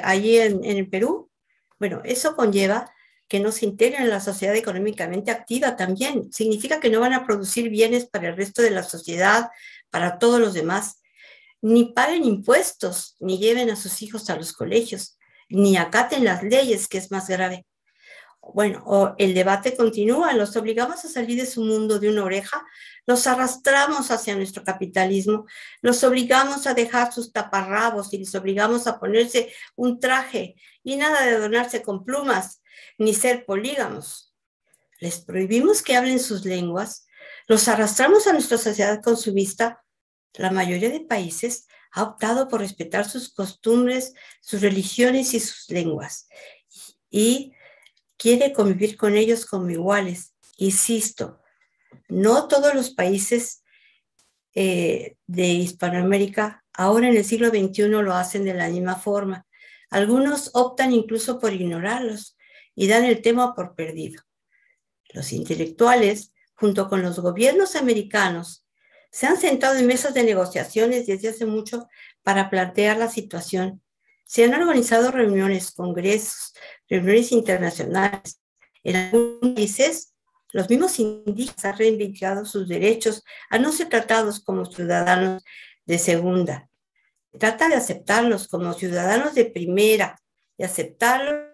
allí en el Perú? Bueno, eso conlleva que no se integren en la sociedad económicamente activa también. Significa que no van a producir bienes para el resto de la sociedad, para todos los demás. Ni paguen impuestos, ni lleven a sus hijos a los colegios, ni acaten las leyes, que es más grave. Bueno, o el debate continúa, los obligamos a salir de su mundo de una oreja, los arrastramos hacia nuestro capitalismo, los obligamos a dejar sus taparrabos y les obligamos a ponerse un traje y nada de adornarse con plumas, ni ser polígamos. Les prohibimos que hablen sus lenguas, los arrastramos a nuestra sociedad consumista. La mayoría de países ha optado por respetar sus costumbres, sus religiones y sus lenguas. Y quiere convivir con ellos como iguales. Insisto, no todos los países de Hispanoamérica ahora en el siglo XXI lo hacen de la misma forma. Algunos optan incluso por ignorarlos y dan el tema por perdido. Los intelectuales, junto con los gobiernos americanos, se han sentado en mesas de negociaciones desde hace mucho para plantear la situación. Se han organizado reuniones, congresos, reuniones internacionales. En algunos países, los mismos indígenas han reivindicado sus derechos a no ser tratados como ciudadanos de segunda. Se trata de aceptarlos como ciudadanos de primera, de aceptarlos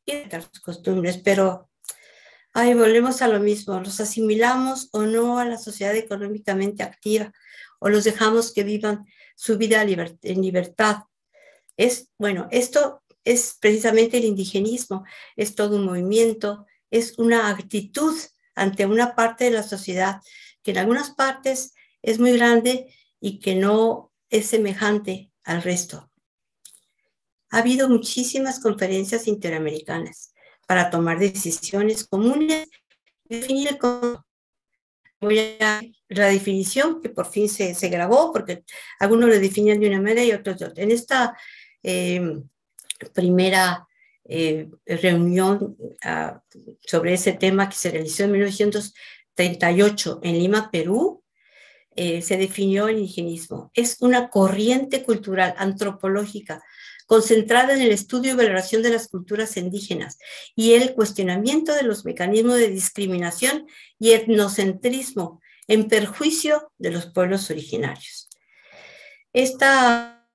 y de sus costumbres, pero volvemos a lo mismo, los asimilamos o no a la sociedad económicamente activa, o los dejamos que vivan su vida en libertad. Esto es precisamente el indigenismo, es todo un movimiento, es una actitud ante una parte de la sociedad que en algunas partes es muy grande y que no es semejante al resto. Ha habido muchísimas conferencias interamericanas para tomar decisiones comunes y definir el concepto. Voy a la definición que por fin se grabó, porque algunos lo definen de una manera y otros de otra. En esta primera reunión sobre ese tema que se realizó en 1938 en Lima, Perú, se definió el indigenismo. Es una corriente cultural antropológica concentrada en el estudio y valoración de las culturas indígenas y el cuestionamiento de los mecanismos de discriminación y etnocentrismo en perjuicio de los pueblos originarios. Esta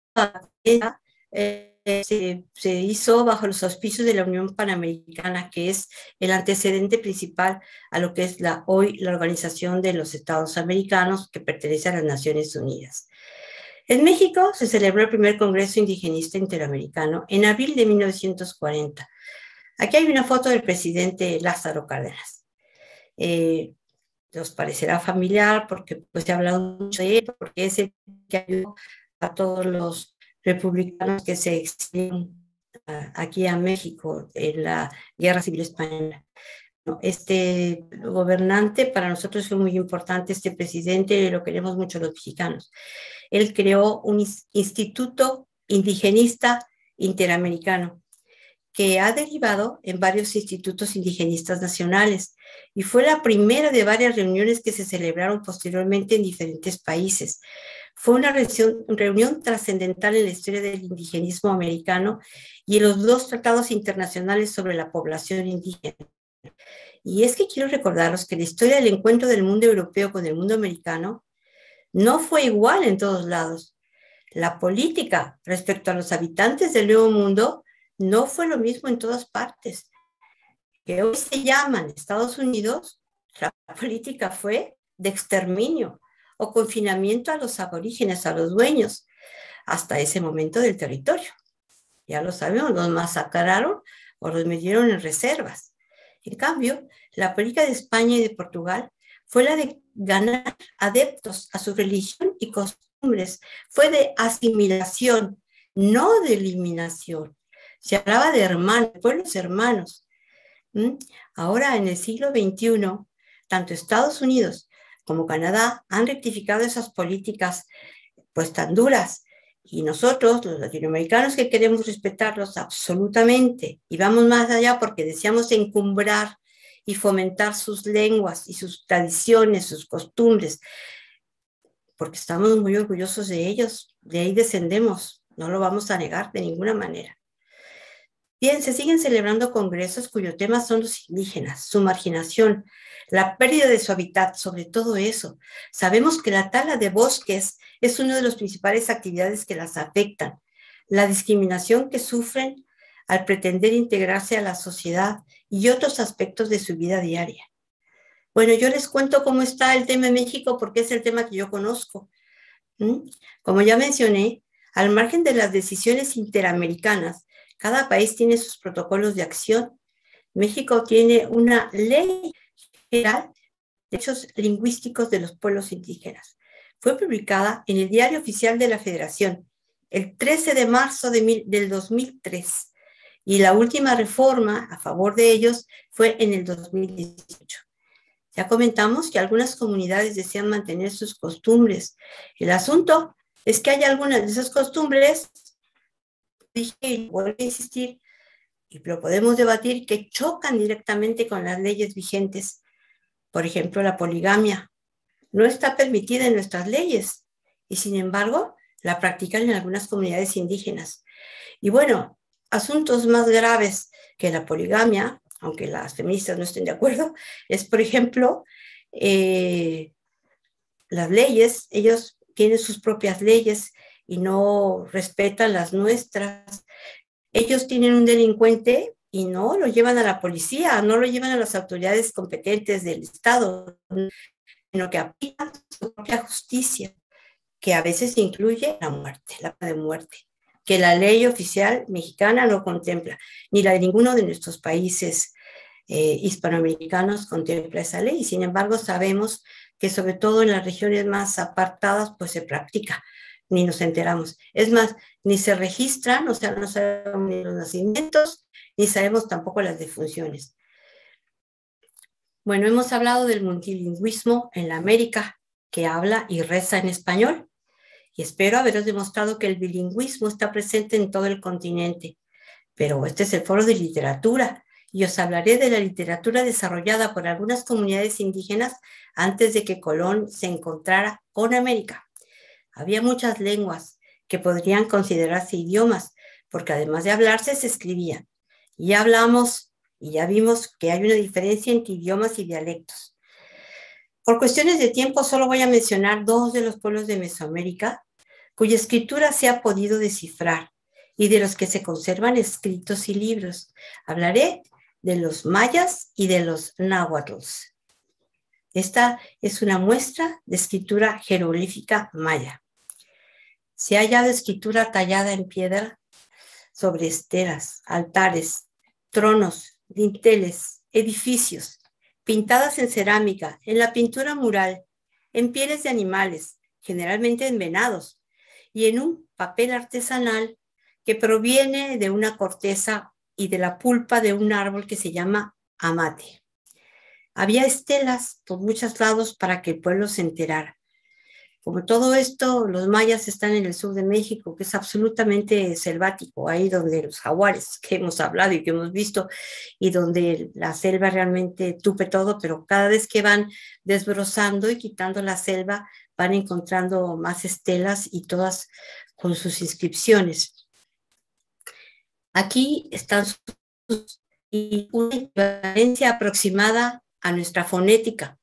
se hizo bajo los auspicios de la Unión Panamericana, que es el antecedente principal a lo que es hoy la Organización de los Estados Americanos, que pertenece a las Naciones Unidas. En México se celebró el primer Congreso Indigenista Interamericano en abril de 1940. Aquí hay una foto del presidente Lázaro Cárdenas. Os parecerá familiar porque se ha hablado mucho de él, porque es el que ayudó a todos los republicanos que se exiliaron aquí a México en la Guerra Civil Española. Este gobernante para nosotros fue muy importante, este presidente, lo queremos mucho los mexicanos. Él creó un instituto indigenista interamericano que ha derivado en varios institutos indigenistas nacionales y fue la primera de varias reuniones que se celebraron posteriormente en diferentes países. Fue una reunión trascendental en la historia del indigenismo americano y en los dos tratados internacionales sobre la población indígena. Y es que quiero recordaros que la historia del encuentro del mundo europeo con el mundo americano no fue igual en todos lados. La política respecto a los habitantes del Nuevo Mundo no fue lo mismo en todas partes. Que hoy se llaman Estados Unidos, la política fue de exterminio o confinamiento a los aborígenes, a los dueños, hasta ese momento del territorio. Ya lo sabemos, los masacraron o los metieron en reservas. En cambio, la política de España y de Portugal fue la de ganar adeptos a su religión y costumbres. Fue de asimilación, no de eliminación. Se hablaba de hermanos, pueblos hermanos. Ahora, en el siglo XXI, tanto Estados Unidos como Canadá han rectificado esas políticas pues tan duras. Y nosotros, los latinoamericanos, que queremos respetarlos absolutamente, y vamos más allá porque deseamos encumbrar y fomentar sus lenguas y sus tradiciones, sus costumbres, porque estamos muy orgullosos de ellos, de ahí descendemos, no lo vamos a negar de ninguna manera. Bien, se siguen celebrando congresos cuyo tema son los indígenas, su marginación, la pérdida de su hábitat, sobre todo eso. Sabemos que la tala de bosques es una de las principales actividades que las afectan, la discriminación que sufren al pretender integrarse a la sociedad y otros aspectos de su vida diaria. Bueno, yo les cuento cómo está el tema en México porque es el tema que yo conozco. Como ya mencioné, al margen de las decisiones interamericanas, cada país tiene sus protocolos de acción. México tiene una ley general de derechos lingüísticos de los pueblos indígenas. Fue publicada en el Diario Oficial de la Federación el 13 de marzo del 2003 y la última reforma a favor de ellos fue en el 2018. Ya comentamos que algunas comunidades desean mantener sus costumbres. El asunto es que hay algunas de esas costumbres, dije y vuelvo a insistir, y lo podemos debatir, que chocan directamente con las leyes vigentes. Por ejemplo, la poligamia no está permitida en nuestras leyes y sin embargo la practican en algunas comunidades indígenas. Y bueno, asuntos más graves que la poligamia, aunque las feministas no estén de acuerdo, es por ejemplo las leyes. Ellos tienen sus propias leyes y no respetan las nuestras. Ellos tienen un delincuente y no lo llevan a la policía, no lo llevan a las autoridades competentes del Estado, sino que aplican su propia justicia, que a veces incluye la muerte, la pena de muerte, que la ley oficial mexicana no contempla, ni la de ninguno de nuestros países hispanoamericanos contempla esa ley. Y sin embargo sabemos que sobre todo en las regiones más apartadas pues se practica, ni nos enteramos. Es más, ni se registran, o sea, no sabemos ni los nacimientos, ni sabemos tampoco las defunciones. Bueno, hemos hablado del multilingüismo en la América, que habla y reza en español, y espero haberos demostrado que el bilingüismo está presente en todo el continente. Pero este es el foro de literatura, y os hablaré de la literatura desarrollada por algunas comunidades indígenas antes de que Colón se encontrara con América. Había muchas lenguas que podrían considerarse idiomas, porque además de hablarse, se escribían. Y ya hablamos y ya vimos que hay una diferencia entre idiomas y dialectos. Por cuestiones de tiempo, solo voy a mencionar dos de los pueblos de Mesoamérica, cuya escritura se ha podido descifrar y de los que se conservan escritos y libros. Hablaré de los mayas y de los náhuatls. Esta es una muestra de escritura jeroglífica maya. Se ha hallado escritura tallada en piedra sobre esteras, altares, tronos, dinteles, edificios, pintadas en cerámica, en la pintura mural, en pieles de animales, generalmente en venados, y en un papel artesanal que proviene de una corteza y de la pulpa de un árbol que se llama amate. Había estelas por muchos lados para que el pueblo se enterara. Como todo esto, los mayas están en el sur de México, que es absolutamente selvático, ahí donde los jaguares que hemos hablado y que hemos visto, y donde la selva realmente tupe todo, pero cada vez que van desbrozando y quitando la selva, van encontrando más estelas y todas con sus inscripciones. Aquí están y una equivalencia aproximada a nuestra fonética,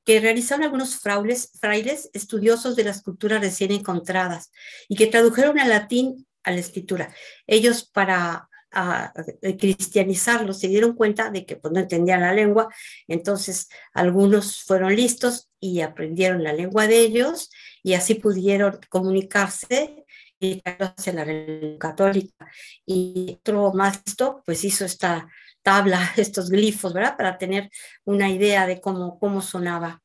que realizaron algunos frailes estudiosos de las culturas recién encontradas y que tradujeron al latín a la escritura. Ellos, para cristianizarlos, se dieron cuenta de que pues, no entendían la lengua, entonces algunos fueron listos y aprendieron la lengua de ellos y así pudieron comunicarse y hacia la religión católica. Y otro más listo, pues hizo esta tabla, estos glifos, ¿verdad? Para tener una idea de cómo sonaba.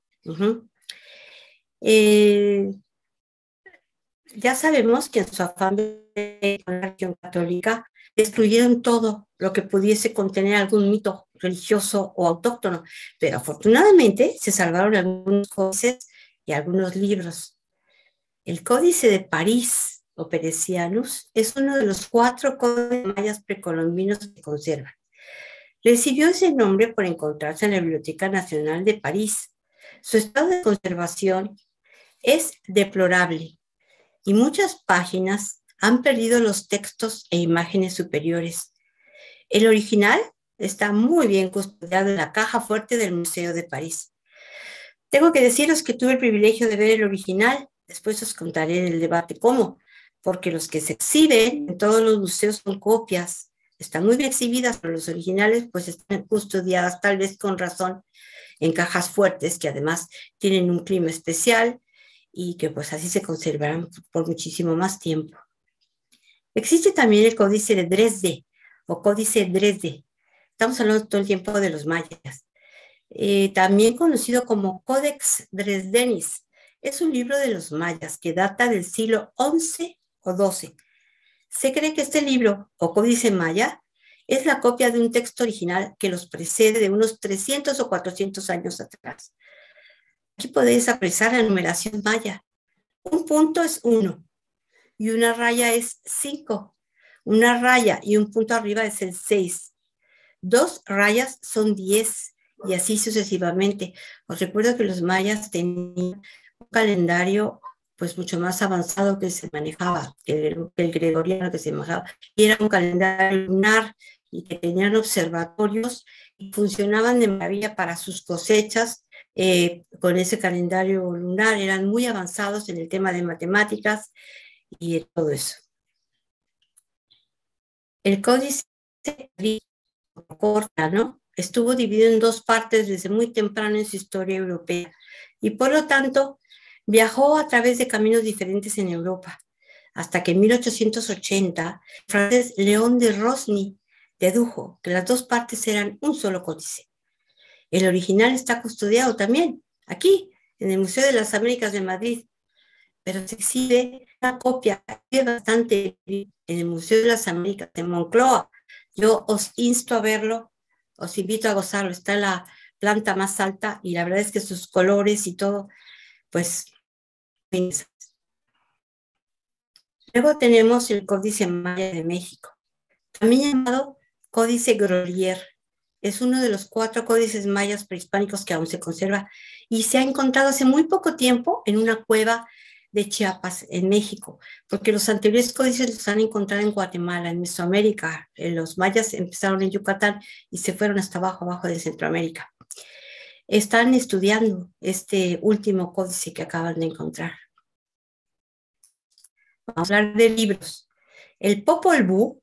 Ya sabemos que en su afán de la religión católica destruyeron todo lo que pudiese contener algún mito religioso o autóctono, pero afortunadamente se salvaron algunos códices y algunos libros. El Códice de París o Peresianus es uno de los 4 códices mayas precolombinos que se conservan. Recibió ese nombre por encontrarse en la Biblioteca Nacional de París. Su estado de conservación es deplorable y muchas páginas han perdido los textos e imágenes superiores. El original está muy bien custodiado en la caja fuerte del Museo de París. Tengo que deciros que tuve el privilegio de ver el original, después os contaré en el debate cómo, porque los que se exhiben en todos los museos son copias, están muy bien exhibidas, pero los originales pues están custodiadas tal vez con razón en cajas fuertes que además tienen un clima especial y que pues así se conservarán por muchísimo más tiempo. Existe también el Códice de Dresde o Códice Dresde. Estamos hablando todo el tiempo de los mayas. También conocido como Codex Dresdenis. Es un libro de los mayas que data del siglo XI o XII. Se cree que este libro, o Códice Maya, es la copia de un texto original que los precede de unos 300 o 400 años atrás. Aquí podéis apreciar la numeración maya. Un punto es 1 y una raya es 5. Una raya y un punto arriba es el 6. 2 rayas son 10 y así sucesivamente. Os recuerdo que los mayas tenían un calendario pues mucho más avanzado que se manejaba, que el gregoriano que se manejaba, y era un calendario lunar y que tenían observatorios y funcionaban de maravilla para sus cosechas con ese calendario lunar, eran muy avanzados en el tema de matemáticas y todo eso. El códice corta, ¿no? Estuvo dividido en 2 partes desde muy temprano en su historia europea y por lo tanto viajó a través de caminos diferentes en Europa, hasta que en 1880 el francés León de Rosny dedujo que las 2 partes eran un solo códice. El original está custodiado también, aquí, en el Museo de las Américas de Madrid, pero se exhibe una copia bastante en el Museo de las Américas de Moncloa. Yo os insto a verlo, os invito a gozarlo, está en la planta más alta y la verdad es que sus colores y todo, pues... Luego tenemos el Códice Maya de México, también llamado Códice Grolier. Es uno de los 4 códices mayas prehispánicos que aún se conserva y se ha encontrado hace muy poco tiempo en una cueva de Chiapas, en México, porque los anteriores códices los han encontrado en Guatemala, en Mesoamérica. Los mayas empezaron en Yucatán y se fueron hasta abajo de Centroamérica. Están estudiando este último códice que acaban de encontrar. Vamos a hablar de libros. El Popol Vuh,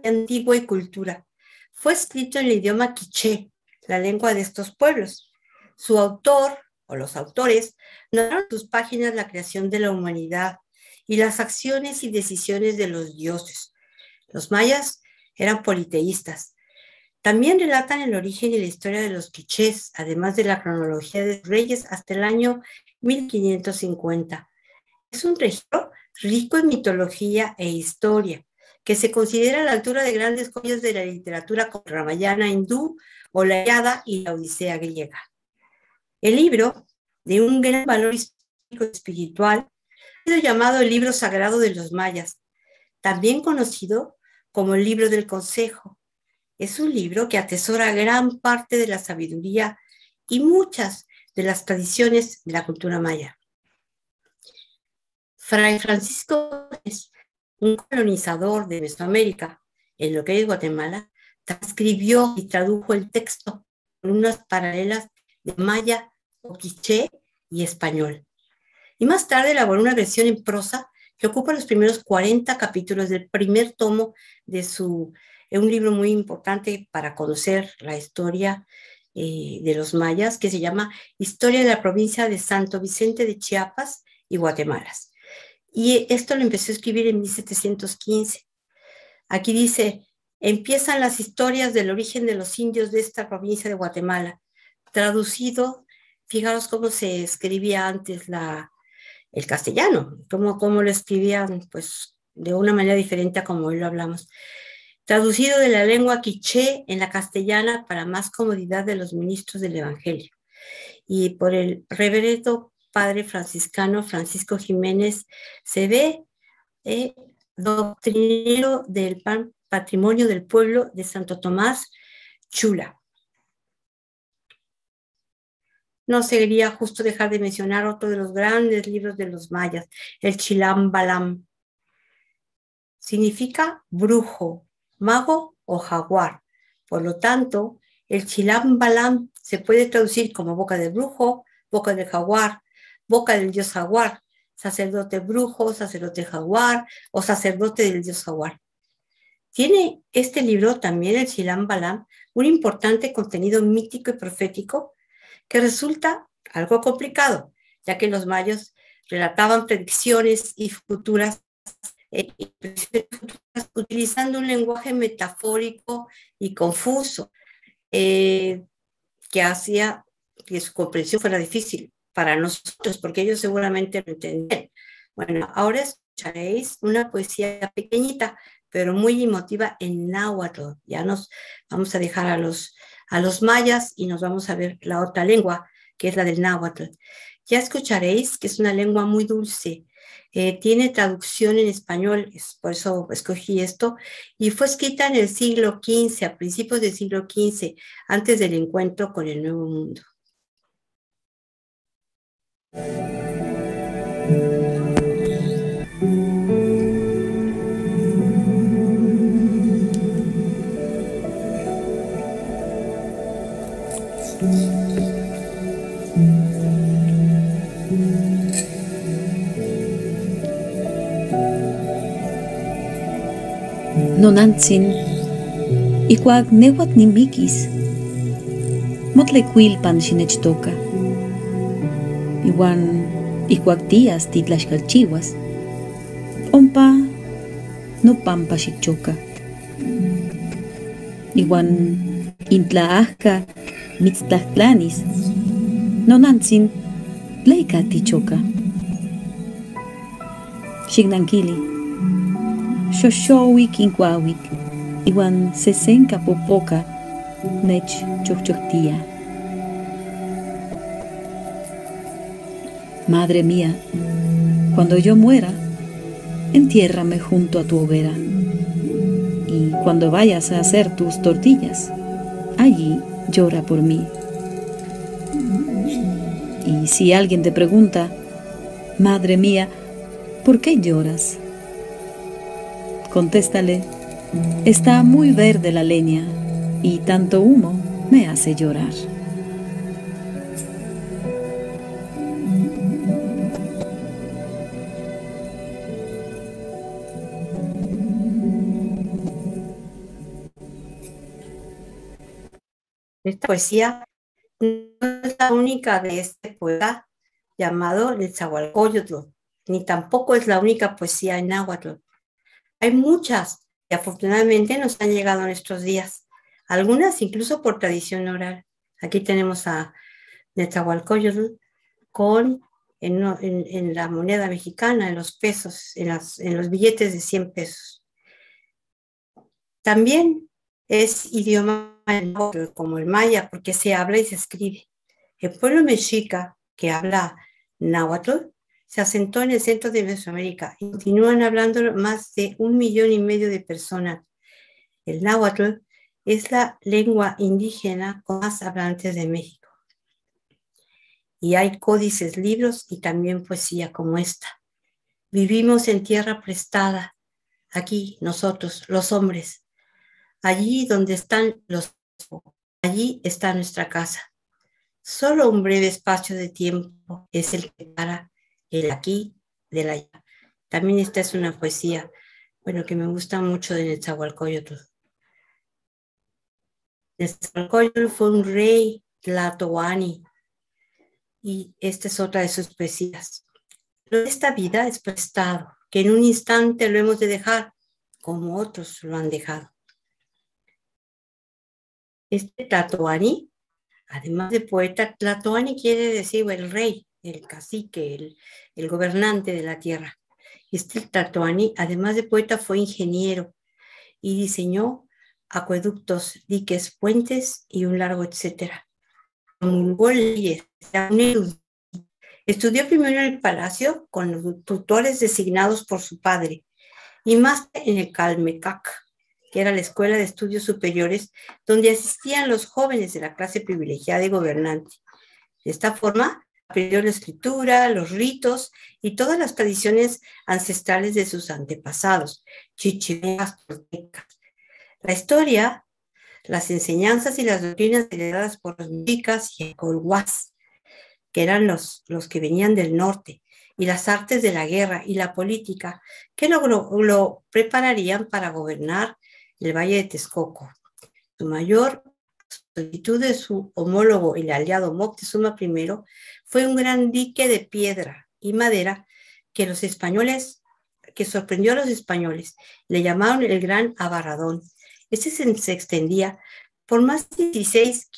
Antigua y Cultura, fue escrito en el idioma quiché, la lengua de estos pueblos. Su autor, o los autores, narraron en sus páginas la creación de la humanidad y las acciones y decisiones de los dioses. Los mayas eran politeístas. También relatan el origen y la historia de los quichés, además de la cronología de los reyes hasta el año 1550. Es un registro rico en mitología e historia, que se considera a la altura de grandes joyas de la literatura como la Ramayana hindú o la Ilíada y la Odisea griega. El libro, de un gran valor histórico y espiritual, ha sido llamado el libro sagrado de los mayas, también conocido como el libro del consejo. Es un libro que atesora gran parte de la sabiduría y muchas de las tradiciones de la cultura maya. Fray Francisco, un colonizador de Mesoamérica, en lo que es Guatemala, transcribió y tradujo el texto con unas paralelas de maya, o quiché y español. Y más tarde elaboró una versión en prosa que ocupa los primeros 40 capítulos del primer tomo de un libro muy importante para conocer la historia de los mayas, que se llama Historia de la provincia de Santo Vicente de Chiapas y Guatemala. Y esto lo empezó a escribir en 1715. Aquí dice, empiezan las historias del origen de los indios de esta provincia de Guatemala. Traducido, fijaros cómo se escribía antes el castellano, cómo lo escribían pues de una manera diferente a como hoy lo hablamos. traducido de la lengua quiché en la castellana para más comodidad de los ministros del Evangelio, y por el reverendo padre franciscano Francisco Jiménez Cebé, doctrinero del Patrimonio del Pueblo de Santo Tomás, Chula. No sería justo dejar de mencionar otro de los grandes libros de los mayas, el Chilam Balam. Significa brujo, mago o jaguar. Por lo tanto, el Chilam Balam se puede traducir como boca del brujo, boca del jaguar, boca del dios jaguar, sacerdote brujo, sacerdote jaguar o sacerdote del dios jaguar. Tiene este libro también, el Chilam Balam, un importante contenido mítico y profético que resulta algo complicado, ya que los mayas relataban predicciones y futuras utilizando un lenguaje metafórico y confuso que hacía que su comprensión fuera difícil para nosotros, porque ellos seguramente lo entendían. Bueno, ahora escucharéis una poesía pequeñita, pero muy emotiva en náhuatl. Ya nos vamos a dejar a los mayas y nos vamos a ver la otra lengua, que es la del náhuatl. Ya escucharéis que es una lengua muy dulce. Tiene traducción en español, por eso escogí esto, y fue escrita en el siglo XV, a principios del siglo XV, antes del encuentro con el Nuevo Mundo. Nonantzin, ikuak newat nimikis, motlecuilpan xinechtoka. Iwan ikuak tías titlaxkalchiwas, ompa nopampa xikchoka. Iwan intlaahka mitztlahtlanis, nonantzin tleika tichoka. Xignankili. Xoxowik inkuawik, iwan sesenka popoka nech chokchoktia. Madre mía, cuando yo muera, entiérrame junto a tu hoguera. Y cuando vayas a hacer tus tortillas, allí llora por mí. Y si alguien te pregunta, madre mía, ¿por qué lloras? Contéstale, está muy verde la leña y tanto humo me hace llorar. Esta poesía no es la única de este poeta llamado Netzahualcóyotl, ni tampoco es la única poesía en náhuatl. Hay muchas que afortunadamente nos han llegado en estos días, algunas incluso por tradición oral. Aquí tenemos a Netzahualcóyotl en la moneda mexicana, en los pesos, en los billetes de 100 pesos. También es idioma como el maya, porque se habla y se escribe. El pueblo mexica que habla náhuatl se asentó en el centro de Mesoamérica y continúan hablando más de 1,5 millones de personas. El náhuatl es la lengua indígena con más hablantes de México. Y hay códices, libros y también poesía como esta. Vivimos en tierra prestada, aquí nosotros, los hombres. Allí donde están los, allí está nuestra casa. Solo un breve espacio de tiempo es el que para el aquí del allá. También esta es una poesía, bueno, que me gusta mucho de Netzahualcóyotl. Netzahualcóyotl fue un rey tlatoani y esta es otra de sus poesías. Esta vida es prestado, que en un instante lo hemos de dejar, como otros lo han dejado. Este tlatoani, además de poeta, tlatoani quiere decir el rey, el cacique, el gobernante de la tierra. Este tlatoani, además de poeta, fue ingeniero y diseñó acueductos, diques, puentes y un largo etcétera. Promulgó leyes, estudió primero en el palacio con los tutores designados por su padre y más en el Calmecac, que era la escuela de estudios superiores donde asistían los jóvenes de la clase privilegiada y gobernante. De esta forma, aprendió la escritura, los ritos y todas las tradiciones ancestrales de sus antepasados, chichimecas, toltecas. La historia, las enseñanzas y las doctrinas heredadas por los mexicas y colhuas, que eran los que venían del norte, y las artes de la guerra y la política, que lo prepararían para gobernar el Valle de Texcoco. Su mayor solicitud de su homólogo, el aliado Moctezuma I, fue un gran dique de piedra y madera que sorprendió a los españoles. Le llamaron el Gran Abarradón. Este se extendía por más de 16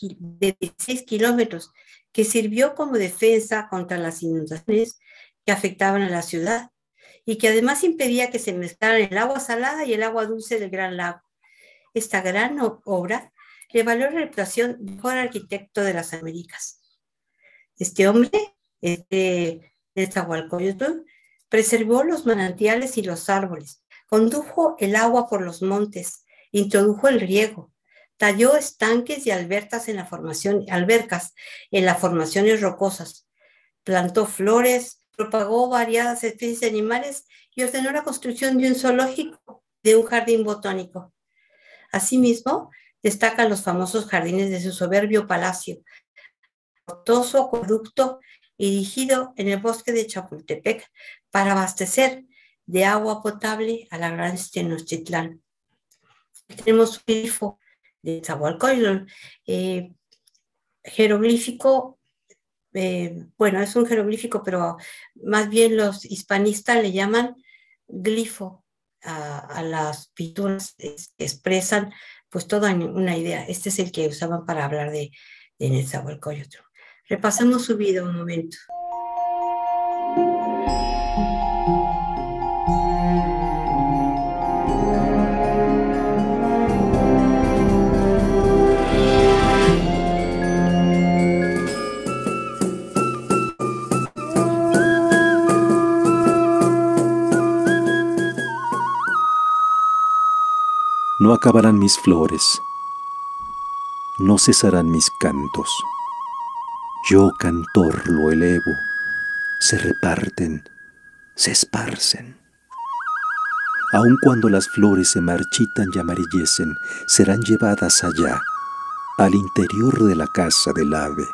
kilómetros, que sirvió como defensa contra las inundaciones que afectaban a la ciudad y que además impedía que se mezclaran el agua salada y el agua dulce del Gran Lago. Esta gran obra le valió la reputación de mejor arquitecto de las Américas. Este hombre, de Nezahualcóyotl, preservó los manantiales y los árboles, condujo el agua por los montes, introdujo el riego, talló estanques y albercas en las formaciones rocosas, plantó flores, propagó variadas especies de animales y ordenó la construcción de un zoológico, de un jardín botánico. Asimismo, destacan los famosos jardines de su soberbio palacio, costoso acueducto erigido en el bosque de Chapultepec para abastecer de agua potable a la gran Tenochtitlán. Tenemos un grifo de Nezahualcóyotl, jeroglífico, es un jeroglífico, pero más bien los hispanistas le llaman glifo a las pinturas que expresan pues toda una idea. Este es el que usaban para hablar de Nezahualcóyotl. Repasamos su vida un momento. No acabarán mis flores, no cesarán mis cantos. Yo, cantor, lo elevo, se reparten, se esparcen. Aun cuando las flores se marchitan y amarillecen, serán llevadas allá, al interior de la casa del ave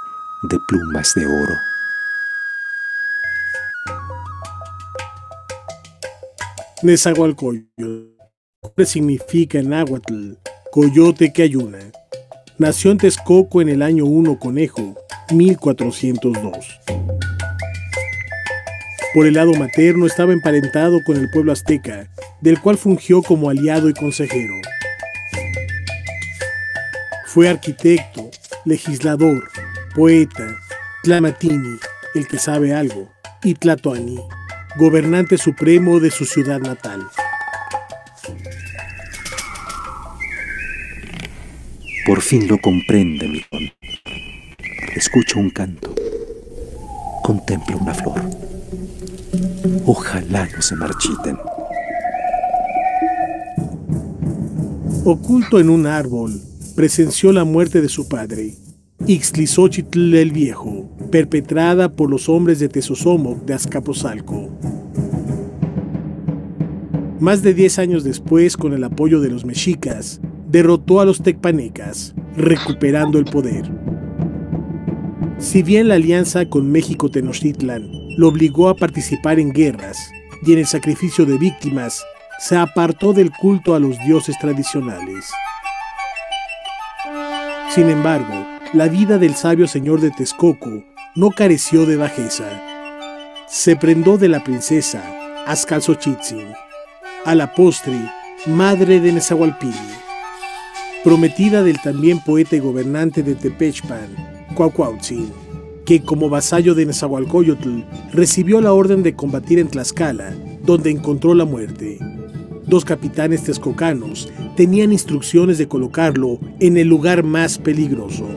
de plumas de oro. Nezahualcóyotl significa en náhuatl coyote que ayuna. Nació en Texcoco en el año 1 Conejo, 1402. Por el lado materno estaba emparentado con el pueblo azteca, del cual fungió como aliado y consejero. Fue arquitecto, legislador, poeta, tlamatini, el que sabe algo, y tlatoani, gobernante supremo de su ciudad natal. Por fin lo comprende mi don. Escucho un canto. Contemplo una flor. Ojalá no se marchiten. Oculto en un árbol, presenció la muerte de su padre, Ixtlilxóchitl el Viejo, perpetrada por los hombres de Tezosomoc de Azcapotzalco. Más de 10 años después, con el apoyo de los mexicas, derrotó a los tecpanecas, recuperando el poder. Si bien la alianza con México-Tenochtitlan lo obligó a participar en guerras y en el sacrificio de víctimas, se apartó del culto a los dioses tradicionales. Sin embargo, la vida del sabio señor de Texcoco no careció de bajeza. Se prendó de la princesa Azcalzochitzin, a la postre madre de Nezahualpilli, prometida del también poeta y gobernante de Tepechpan, Cuauhcuautzin, que como vasallo de Nezahualcóyotl recibió la orden de combatir en Tlaxcala, donde encontró la muerte. 2 capitanes texcocanos tenían instrucciones de colocarlo en el lugar más peligroso.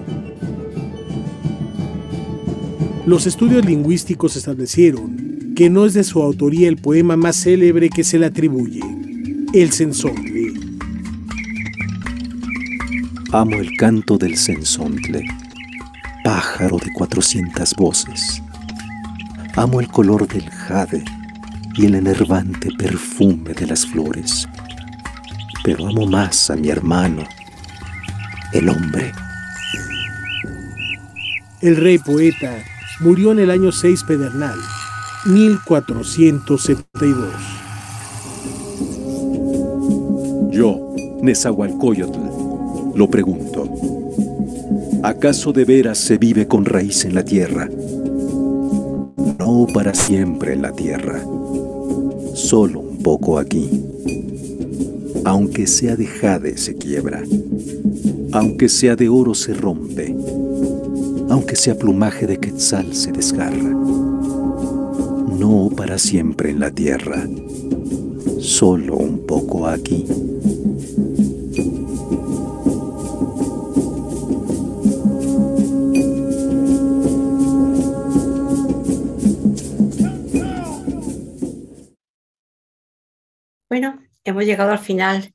Los estudios lingüísticos establecieron que no es de su autoría el poema más célebre que se le atribuye, el Cenzontle. Amo el canto del cenzontle, pájaro de 400 voces. Amo el color del jade y el enervante perfume de las flores. Pero amo más a mi hermano, el hombre. El rey poeta murió en el año 6 pedernal, 1472. Yo, Nezahualcóyotl, lo pregunto. ¿Acaso de veras se vive con raíz en la tierra? No para siempre en la tierra, solo un poco aquí. Aunque sea de jade se quiebra, aunque sea de oro se rompe, aunque sea plumaje de quetzal se desgarra. No para siempre en la tierra, solo un poco aquí. Bueno, hemos llegado al final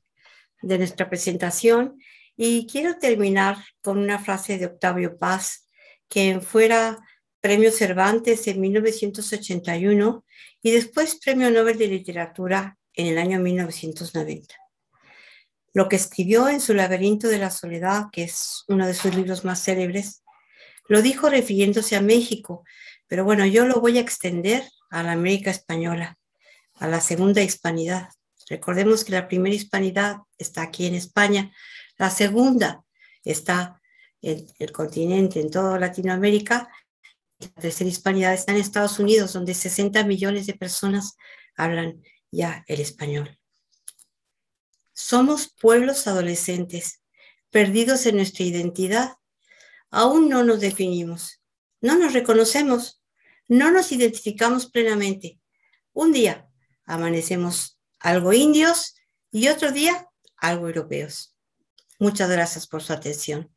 de nuestra presentación y quiero terminar con una frase de Octavio Paz, quien fuera Premio Cervantes en 1981 y después Premio Nobel de Literatura en el año 1990. Lo que escribió en su Laberinto de la Soledad, que es uno de sus libros más célebres, lo dijo refiriéndose a México, pero bueno, yo lo voy a extender a la América Española, a la segunda hispanidad. Recordemos que la primera hispanidad está aquí en España, la segunda está en el continente, en toda Latinoamérica, la tercera hispanidad está en Estados Unidos, donde 60 millones de personas hablan ya el español. Somos pueblos adolescentes, perdidos en nuestra identidad. Aún no nos definimos, no nos reconocemos, no nos identificamos plenamente. Un día amanecemos algo indios y otro día algo europeos. Muchas gracias por su atención.